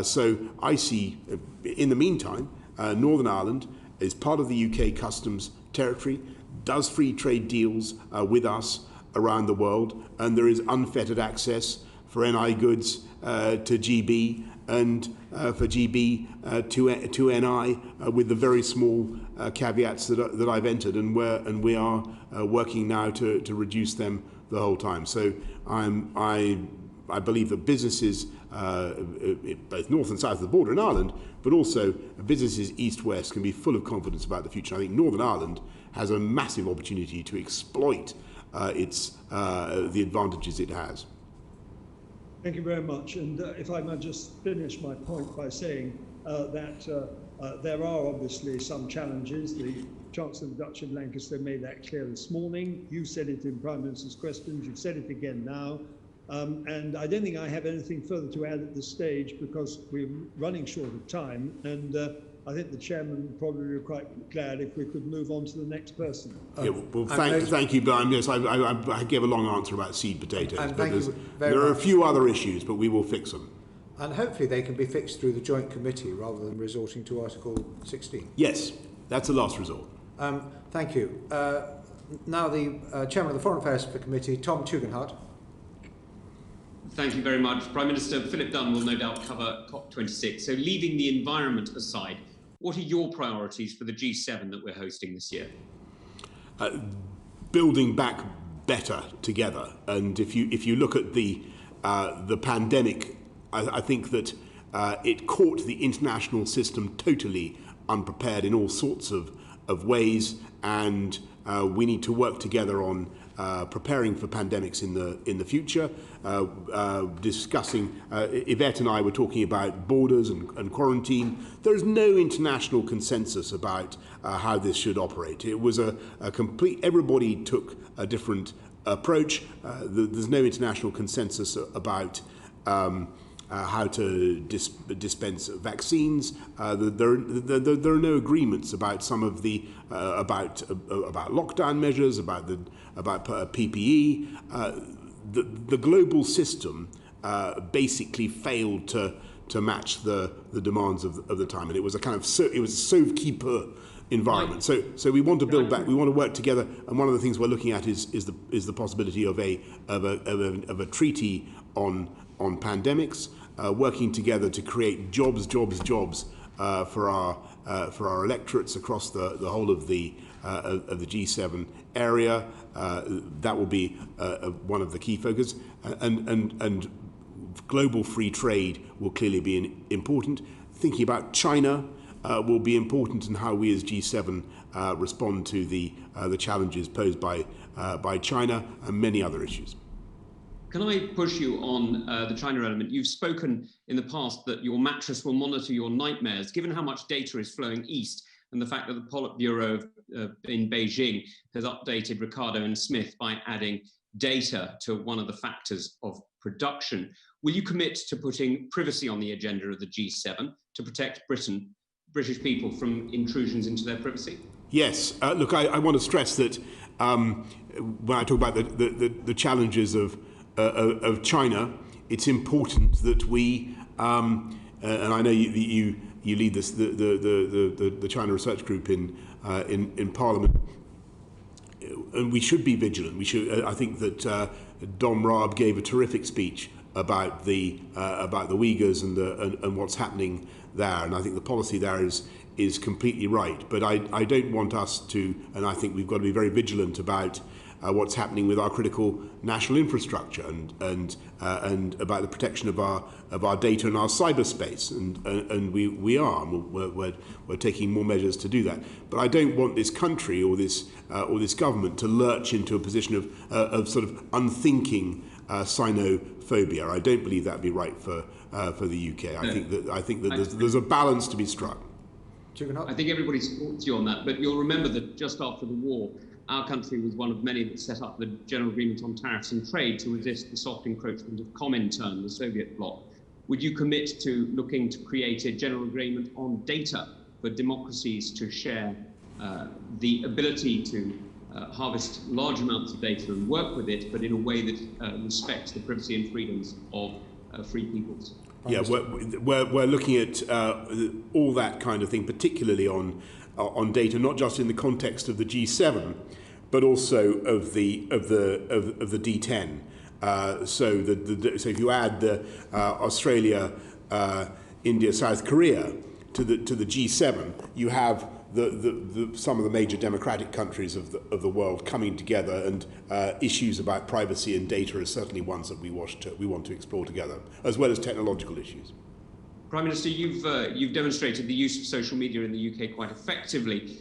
So I see, in the meantime, Northern Ireland is part of the UK customs territory, does free trade deals with us around the world, and there is unfettered access for NI goods to GB, and for GB to NI, with the very small caveats that I've entered, and we are working now to reduce them the whole time. So I believe that businesses, both north and south of the border in Ireland, but also businesses east-west, can be full of confidence about the future. I think Northern Ireland has a massive opportunity to exploit the advantages it has. Thank you very much. And if I might just finish my point by saying that there are obviously some challenges. The Chancellor of the Duchy of Lancaster made that clear this morning. You said it in Prime Minister's questions. You've said it again now. And I don't think I have anything further to add at this stage because we're running short of time. And I think the chairman would probably be quite glad if we could move on to the next person. Yeah, well, thank you, Brian. Yes, I gave a long answer about seed potatoes, but there are a few other issues, but we will fix them. And hopefully they can be fixed through the joint committee rather than resorting to Article 16. Yes, that's the last resort. Thank you. Now the Chairman of the Foreign Affairs Committee, Tom Tugendhat. Thank you very much. Prime Minister Philip Dunn will no doubt cover COP26. So leaving the environment aside, what are your priorities for the G7 that we're hosting this year? Building back better together. And if you look at the pandemic, I think that it caught the international system totally unprepared in all sorts of ways, and we need to work together on preparing for pandemics in the future. Discussing, Yvette and I were talking about borders and quarantine. There is no international consensus about how this should operate. It was a complete, everybody took a different approach. There's no international consensus about how to dispense vaccines. There are no agreements about some of the about lockdown measures, about PPE. The global system basically failed to match the demands of the time, and it was a kind of sauve qui peut environment. So we want to build back. We want to work together, and one of the things we're looking at is the possibility of a treaty on pandemics, working together to create jobs for our electorates across the whole of the G7 area. That will be one of the key focus, and global free trade will clearly be important. Thinking about China will be important, in how we as G7 respond to the challenges posed by China and many other issues. Can I push you on the China element? You've spoken in the past that your mattress will monitor your nightmares. Given how much data is flowing east, and the fact that the Politburo in Beijing has updated Ricardo and Smith by adding data to one of the factors of production, will you commit to putting privacy on the agenda of the G7 to protect British people from intrusions into their privacy? Yes. Look, I want to stress that when I talk about the challenges of China, it's important that we, and I know you lead this, the China Research Group in Parliament, and we should be vigilant. We should. I think that Dom Raab gave a terrific speech about the Uyghurs and what's happening there, and I think the policy there is completely right. But I don't want us to, and I think we've got to be very vigilant about what's happening with our critical national infrastructure and about the protection of our data and our cyberspace, and we're taking more measures to do that. But I don't want this country or this government to lurch into a position of sort of unthinking Sinophobia. I don't believe that'd be right for the UK. I think that there's a balance to be struck. I think everybody supports you on that, but you'll remember that just after the war, our country was one of many that set up the General Agreement on Tariffs and Trade to resist the soft encroachment of Comintern, the Soviet bloc. Would you commit to looking to create a general agreement on data for democracies to share the ability to harvest large amounts of data and work with it, but in a way that respects the privacy and freedoms of free peoples? Yeah, we're looking at all that kind of thing, particularly on data, not just in the context of the G7, but also of the D10. So if you add Australia, India, South Korea to the G7, you have some of the major democratic countries of the world coming together, and issues about privacy and data are certainly ones that we want to explore together, as well as technological issues. Prime Minister, you've demonstrated the use of social media in the UK quite effectively.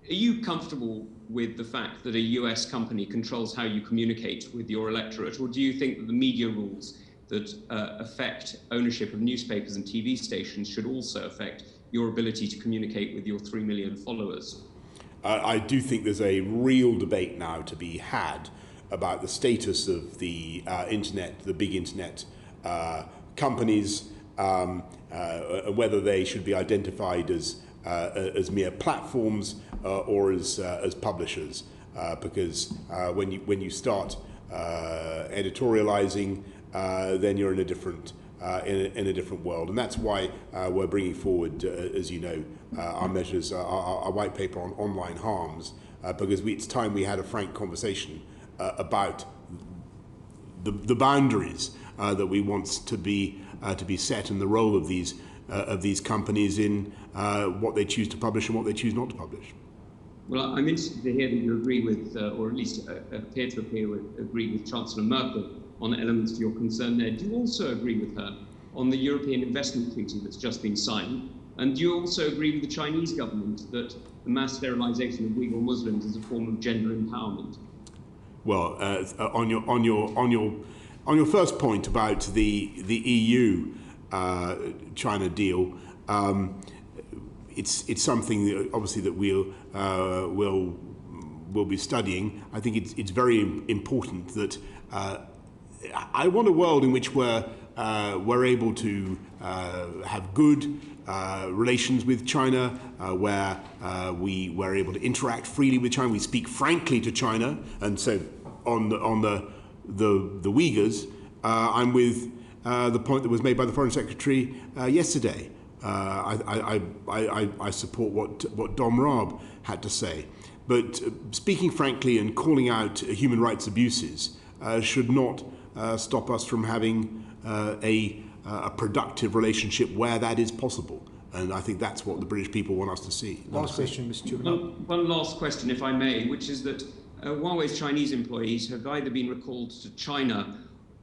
Are you comfortable with the fact that a US company controls how you communicate with your electorate, or do you think that the media rules that affect ownership of newspapers and TV stations should also affect your ability to communicate with your 3 million followers? I do think there's a real debate now to be had about the status of the internet, the big internet companies, whether they should be identified as mere platforms or as publishers, because when you start editorializing, then you're in a different world, and that's why we're bringing forward, as you know, our measures, our white paper on online harms, because it's time we had a frank conversation about the boundaries that we want to be set, and the role of these companies in what they choose to publish and what they choose not to publish. Well, I'm interested to hear that you agree with, or at least appear to agree with Chancellor Merkel on elements of your concern there. Do you also agree with her on the European Investment Treaty that's just been signed? And do you also agree with the Chinese government that the mass sterilization of Uyghur Muslims is a form of gender empowerment? Well, on your first point about the EU China deal, it's something that obviously that we'll be studying. I think it's very important that I want a world in which we're able to have good relations with China, where we're able to interact freely with China. We speak frankly to China, and so on the Uyghurs, I'm with the point that was made by the Foreign Secretary yesterday. I support what Dom Raab had to say, but speaking frankly and calling out human rights abuses should not stop us from having a productive relationship where that is possible. And I think that's what the British people want us to see. Last question, Mr. Chairman. One last question, if I may, which is that Huawei's Chinese employees have either been recalled to China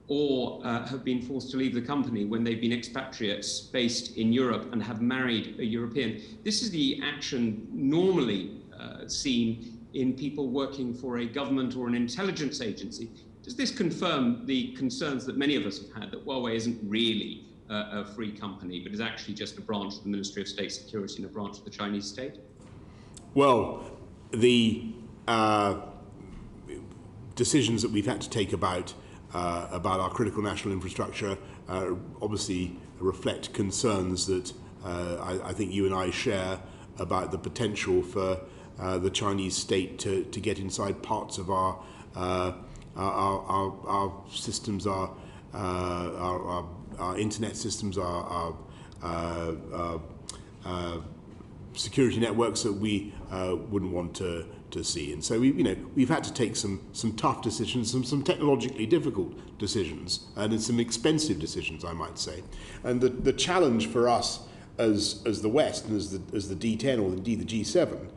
or have been forced to leave the company when they've been expatriates based in Europe and have married a European. This is the action normally seen in people working for a government or an intelligence agency. Does this confirm the concerns that many of us have had that Huawei isn't really a free company, but is actually just a branch of the Ministry of State Security and a branch of the Chinese state? Well, the decisions that we've had to take about our critical national infrastructure obviously reflect concerns that I think you and I share about the potential for the Chinese state to get inside parts of our systems, our internet systems, our security networks that we wouldn't want to see. And so we've had to take some tough decisions, some technologically difficult decisions, and some expensive decisions, I might say. And the challenge for us as the West and as the D10 or indeed the G7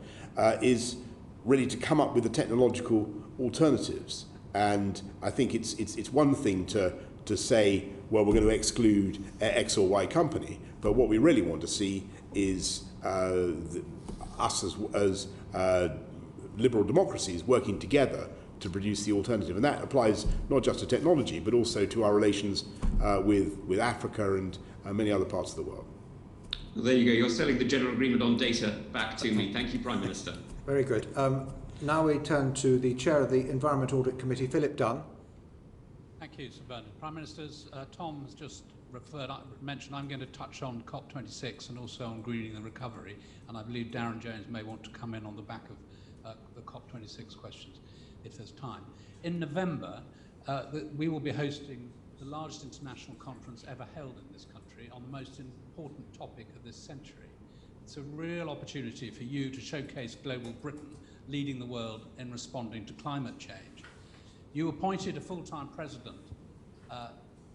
is really to come up with the technological alternatives. And I think it's one thing to say, well, we're going to exclude X or Y company, but what we really want to see is us as liberal democracies working together to produce the alternative, and that applies not just to technology but also to our relations with Africa and many other parts of the world. Well, there you go. You're selling the general agreement on data back to me. Thank you, Prime Minister. Very good. Now we turn to the Chair of the Environment Audit Committee, Philip Dunn. Thank you, Sir Bernard. Prime Ministers, Tom has just mentioned I'm going to touch on COP26 and also on greening the recovery, and I believe Darren Jones may want to come in on the back of the COP26 questions, if there's time. In November, we will be hosting the largest international conference ever held in this country on the most important topic of this century. It's a real opportunity for you to showcase global Britain leading the world in responding to climate change. You appointed a full-time president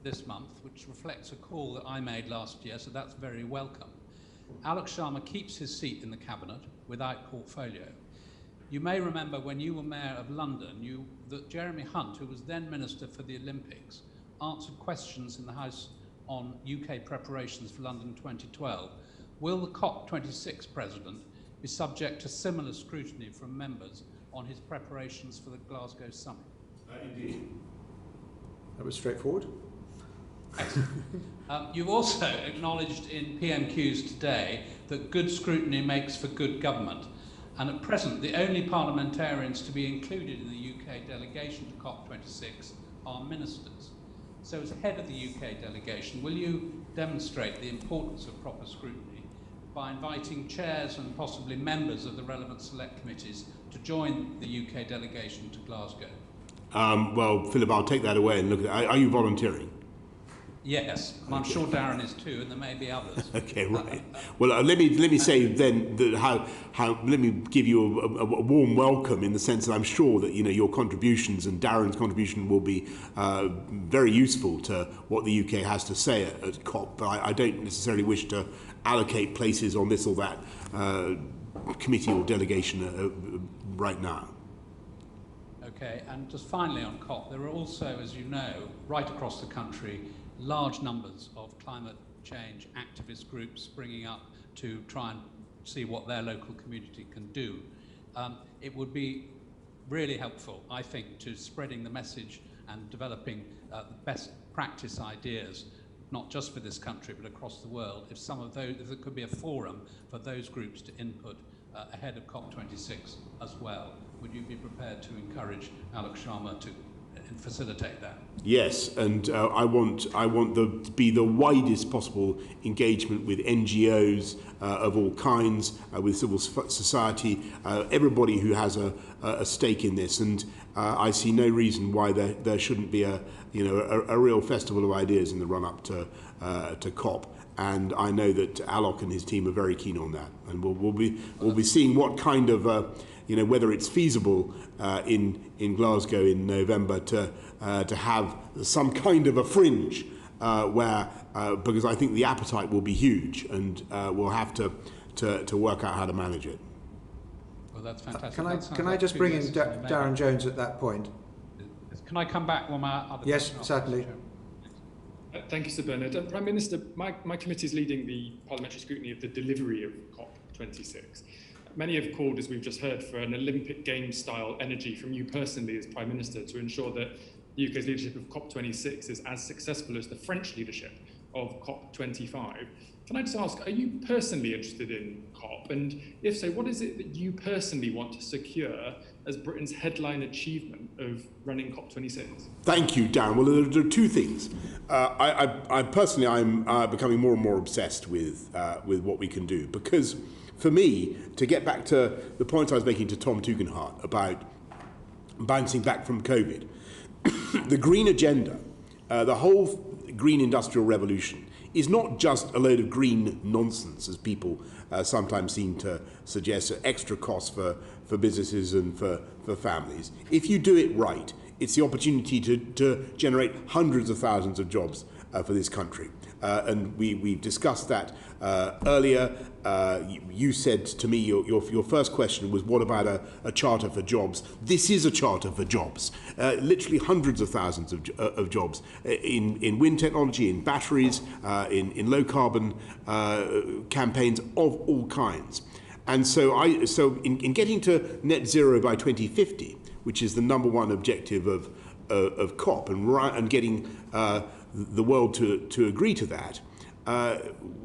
this month, which reflects a call that I made last year, so that's very welcome. Alok Sharma keeps his seat in the cabinet without portfolio. You may remember when you were Mayor of London, that Jeremy Hunt, who was then Minister for the Olympics, answered questions in the House on UK preparations for London 2012. Will the COP26 President be subject to similar scrutiny from members on his preparations for the Glasgow summit? Indeed. That was straightforward. Excellent. You've also acknowledged in PMQs today that good scrutiny makes for good government. And at present, the only parliamentarians to be included in the UK delegation to COP26 are ministers. So as head of the UK delegation, will you demonstrate the importance of proper scrutiny by inviting chairs and possibly members of the relevant select committees to join the UK delegation to Glasgow? Well, Philip, I'll take that away and look at it. Are you volunteering? Yes, I'm sure Darren is too, and there may be others. Okay, right. Well, let me say then that let me give you a warm welcome in the sense that I'm sure that your contributions and Darren's contribution will be very useful to what the UK has to say at COP. But I don't necessarily wish to allocate places on this or that committee or delegation right now. Okay, and just finally on COP, there are also, as you know, right across the country, large numbers of climate change activist groups springing up to try and see what their local community can do. It would be really helpful, I think, to spreading the message and developing the best practice ideas, not just for this country, but across the world, if there could be a forum for those groups to input ahead of COP26 as well. Would you be prepared to encourage Alok Sharma to facilitate that? Yes, and I want to be the widest possible engagement with NGOs of all kinds, with civil society, everybody who has a stake in this, and I see no reason why there shouldn't be a real festival of ideas in the run up to COP. And I know that Alok and his team are very keen on that, and we'll be seeing what kind of whether it's feasible in Glasgow in November to have some kind of a fringe where because I think the appetite will be huge, and we'll have to work out how to manage it. Well, that's fantastic. Can I just bring in Darren Jones at that point? Can I come back on my other? Yes, certainly. Thank you, Sir Bernard. Prime Minister, my committee is leading the parliamentary scrutiny of the delivery of COP26. Many have called, as we've just heard, for an Olympic Games-style energy from you personally as Prime Minister to ensure that the UK's leadership of COP26 is as successful as the French leadership of COP25. Can I just ask, are you personally interested in COP? And if so, what is it that you personally want to secure as Britain's headline achievement of running COP26? Thank you, Darren. Well, there are two things. I personally, I'm becoming more and more obsessed with what we can do, because for me, to get back to the point I was making to Tom Tugendhat about bouncing back from COVID, the green agenda, the whole green industrial revolution, is not just a load of green nonsense, as people sometimes seem to suggest, extra costs for businesses and for families. If you do it right, it's the opportunity to generate hundreds of thousands of jobs for this country. And we've discussed that earlier. You said to me, your first question was, what about a charter for jobs? This is a charter for jobs. Literally hundreds of thousands of jobs in wind technology, in batteries, in low carbon campaigns of all kinds. And so in getting to net zero by 2050, which is the #1 objective of COP, and getting the world to agree to that,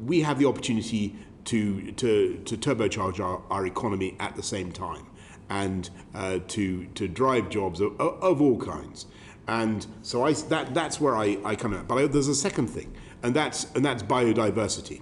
we have the opportunity to turbocharge our economy at the same time, and to drive jobs of all kinds. And so that's where I come at. But there's a second thing, and that's biodiversity.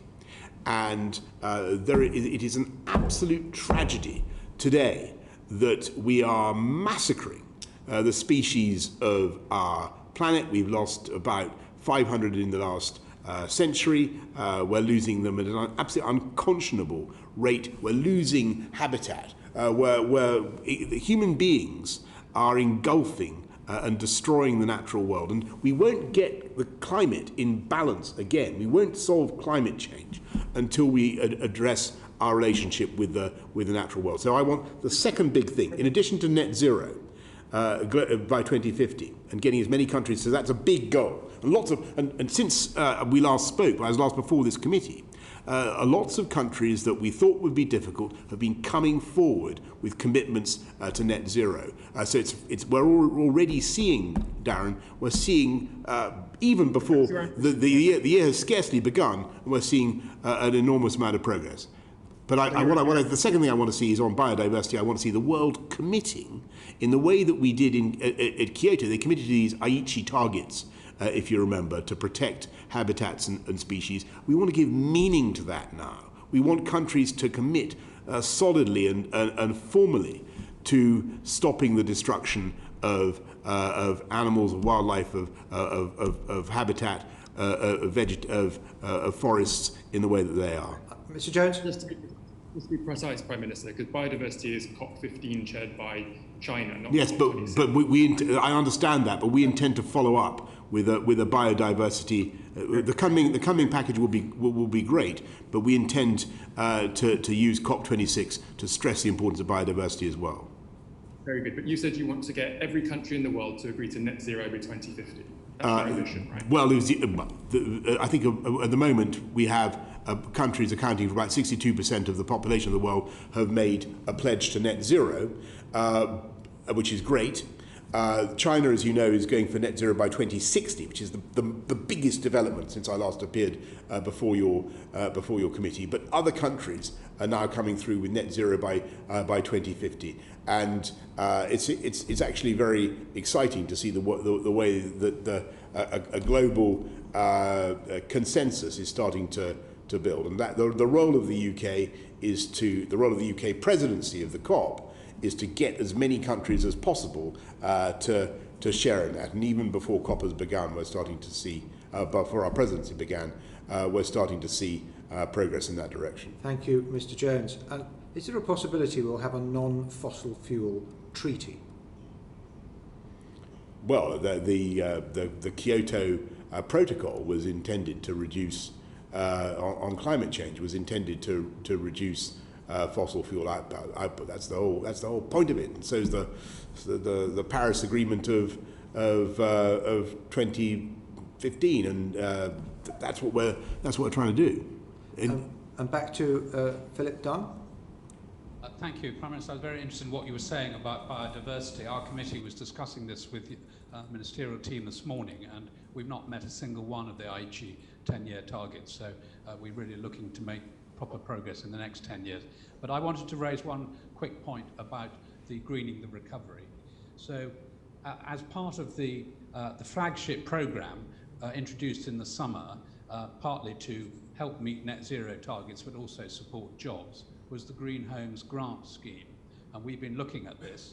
And it is an absolute tragedy today that we are massacring the species of our planet. We've lost about 500 in the last century. We're losing them at an absolutely unconscionable rate. We're losing habitat where human beings are engulfing and destroying the natural world. And we won't get the climate in balance again. We won't solve climate change until we address our relationship with the natural world. So I want the second big thing, in addition to net zero by 2050, and getting as many countries, so that's a big goal. And since we last spoke, I was last before this committee, lots of countries that we thought would be difficult have been coming forward with commitments to net zero. So we're already seeing, Darren, we're seeing even before the year has scarcely begun, we're seeing an enormous amount of progress. But the second thing I want to see is on biodiversity. I want to see the world committing in the way that we did at Kyoto. They committed to these Aichi targets, if you remember, to protect habitats and species. We want to give meaning to that now. We want countries to commit solidly and formally to stopping the destruction of animals, of wildlife, of habitat, of forests in the way that they are. Mr. Jones? Just to be precise, Prime Minister, because biodiversity is COP15 chaired by China, not yes, but I understand that, but we intend to follow up with a biodiversity. The coming package will be great, but we intend to use COP26 to stress the importance of biodiversity as well. Very good, but you said you want to get every country in the world to agree to net zero by 2050. That's your ambition, right? Well, I think at the moment we have countries accounting for about 62% of the population of the world have made a pledge to net zero, which is great. China, as you know, is going for net zero by 2060, which is the biggest development since I last appeared before your committee. But other countries are now coming through with net zero by 2050, and it's actually very exciting to see the way that a global consensus is starting to build, and that the role of the UK the role of the UK presidency of the COP is to get as many countries as possible to share in that. And even before COP has begun, we're starting to see, before our presidency began, we're starting to see progress in that direction. Thank you, Mr. Jones. And is there a possibility we'll have a non-fossil fuel treaty? Well, the Kyoto Protocol was intended to reduce on climate change, was intended to reduce fossil fuel output. That's the whole point of it. And so is the Paris Agreement of 2015, and that's what we're trying to do. And back to Philip Dunn. Thank you, Prime Minister. I was very interested in what you were saying about biodiversity. Our committee was discussing this with the ministerial team this morning, and we've not met a single one of the Aichi 10-year targets. So we're really looking to make proper progress in the next 10 years. But I wanted to raise one quick point about the greening the recovery. So as part of the flagship programme introduced in the summer, partly to help meet net zero targets but also support jobs, was the Green Homes Grant Scheme. And we've been looking at this.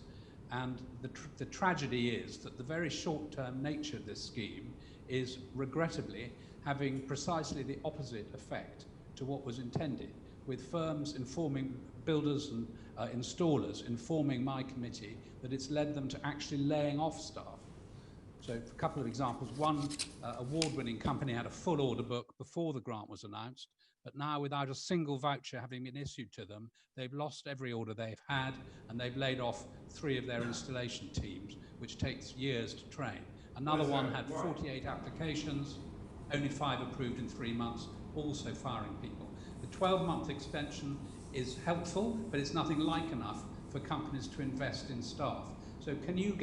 And the tragedy is that the very short-term nature of this scheme is regrettably having precisely the opposite effect to what was intended, with firms informing builders and installers informing my committee that it's led them to actually laying off staff. So a couple of examples. One award-winning company had a full order book before the grant was announced, but now without a single voucher having been issued to them, they've lost every order they've had, and they've laid off 3 of their installation teams, which takes years to train. Another one had 48 applications, only 5 approved in 3 months, also firing people. The 12-month extension is helpful, but it's nothing like enough for companies to invest in staff. So can you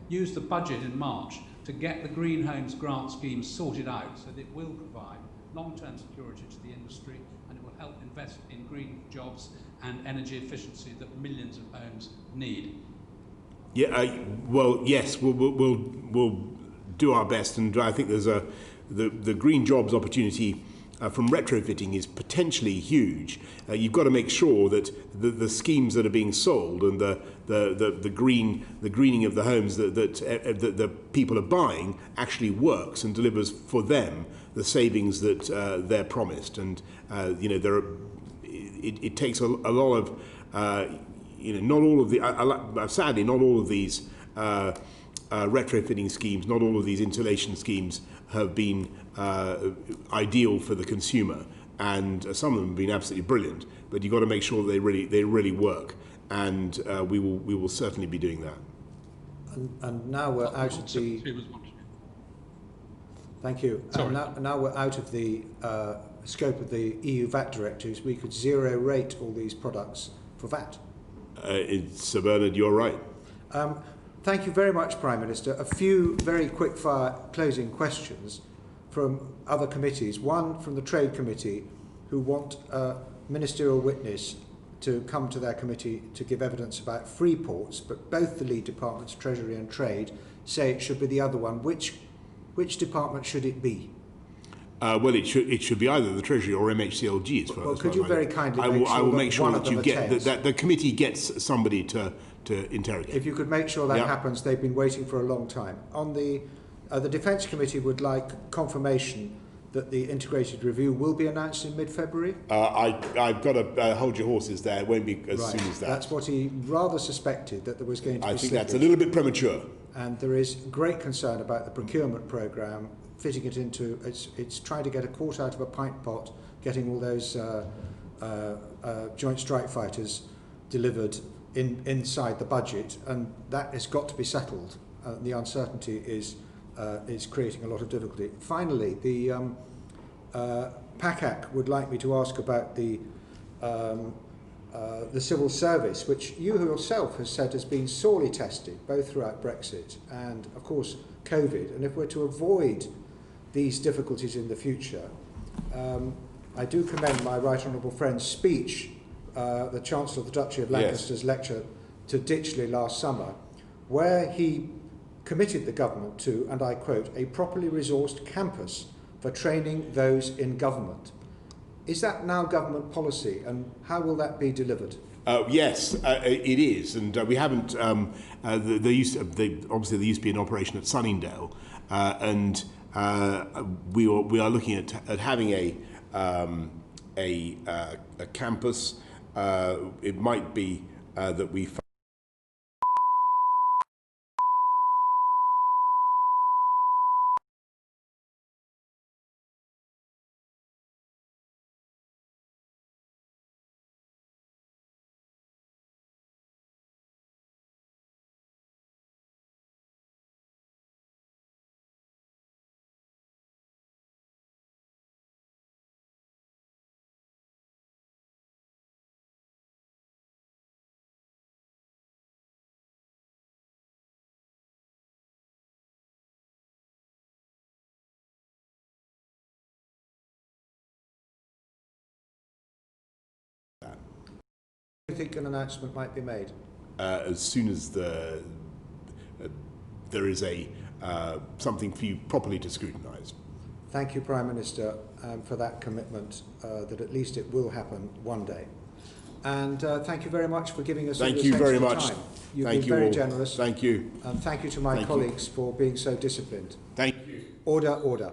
use the budget in March to get the Green Homes Grant Scheme sorted out so that it will provide long-term security to the industry, and it will help invest in green jobs and energy efficiency that millions of homes need? Yeah, well, yes, we'll do our best, and I think there's the green jobs opportunity from retrofitting is potentially huge. You've got to make sure that the schemes that are being sold and the greening of the homes that the people are buying actually works and delivers for them the savings that they're promised. And it takes a lot of not all of the sadly not all of these retrofitting schemes, not all of these insulation schemes have been ideal for the consumer, and some of them have been absolutely brilliant. But you've got to make sure that they really work, and we will certainly be doing that. And now we're out of the. Thank you. Now we're out of the scope of the EU VAT directives. We could zero rate all these products for VAT. Sir Bernard, you're right. Thank you very much, Prime Minister. A few very quick-fire closing questions from other committees. One from the Trade Committee, who want a ministerial witness to come to their committee to give evidence about free ports, but both the lead departments, Treasury and Trade, say it should be the other one. Which department should it be? Well, it should be either the Treasury or MHCLG. As far well, could you very kindly I will make sure that you get that the committee gets somebody to interrogate. If you could make sure that happens, they've been waiting for a long time. On the Defence Committee would like confirmation that the integrated review will be announced in mid-February. I've got to hold your horses there. It won't be as soon as that. That's what he rather suspected, that there was going to be. I think that's a little bit premature. And there is great concern about the procurement programme, fitting it into, it's trying to get a quart out of a pint pot, getting all those joint strike fighters delivered inside the budget, and that has got to be settled. The uncertainty is creating a lot of difficulty. Finally, the PACAC would like me to ask about the civil service, which you yourself has said has been sorely tested, both throughout Brexit and, of course, COVID. And if we're to avoid these difficulties in the future, I do commend my right honourable friend's speech, the Chancellor of the Duchy of Lancaster's lecture to Ditchley last summer, where he committed the government to, and I quote, a properly resourced campus for training those in government. Is that now government policy, and how will that be delivered? Yes, it is, and we haven't. Obviously, there used to be an operation at Sunningdale, and we are looking at having a campus. It might be that we. Do you think an announcement might be made? As soon as there is something for you properly to scrutinise. Thank you, Prime Minister, for that commitment that at least it will happen one day. And thank you very much for giving us thank you very much. Time. You've thank been you very all. Generous. Thank you. And thank you to my colleagues for being so disciplined. Thank you. Order, order.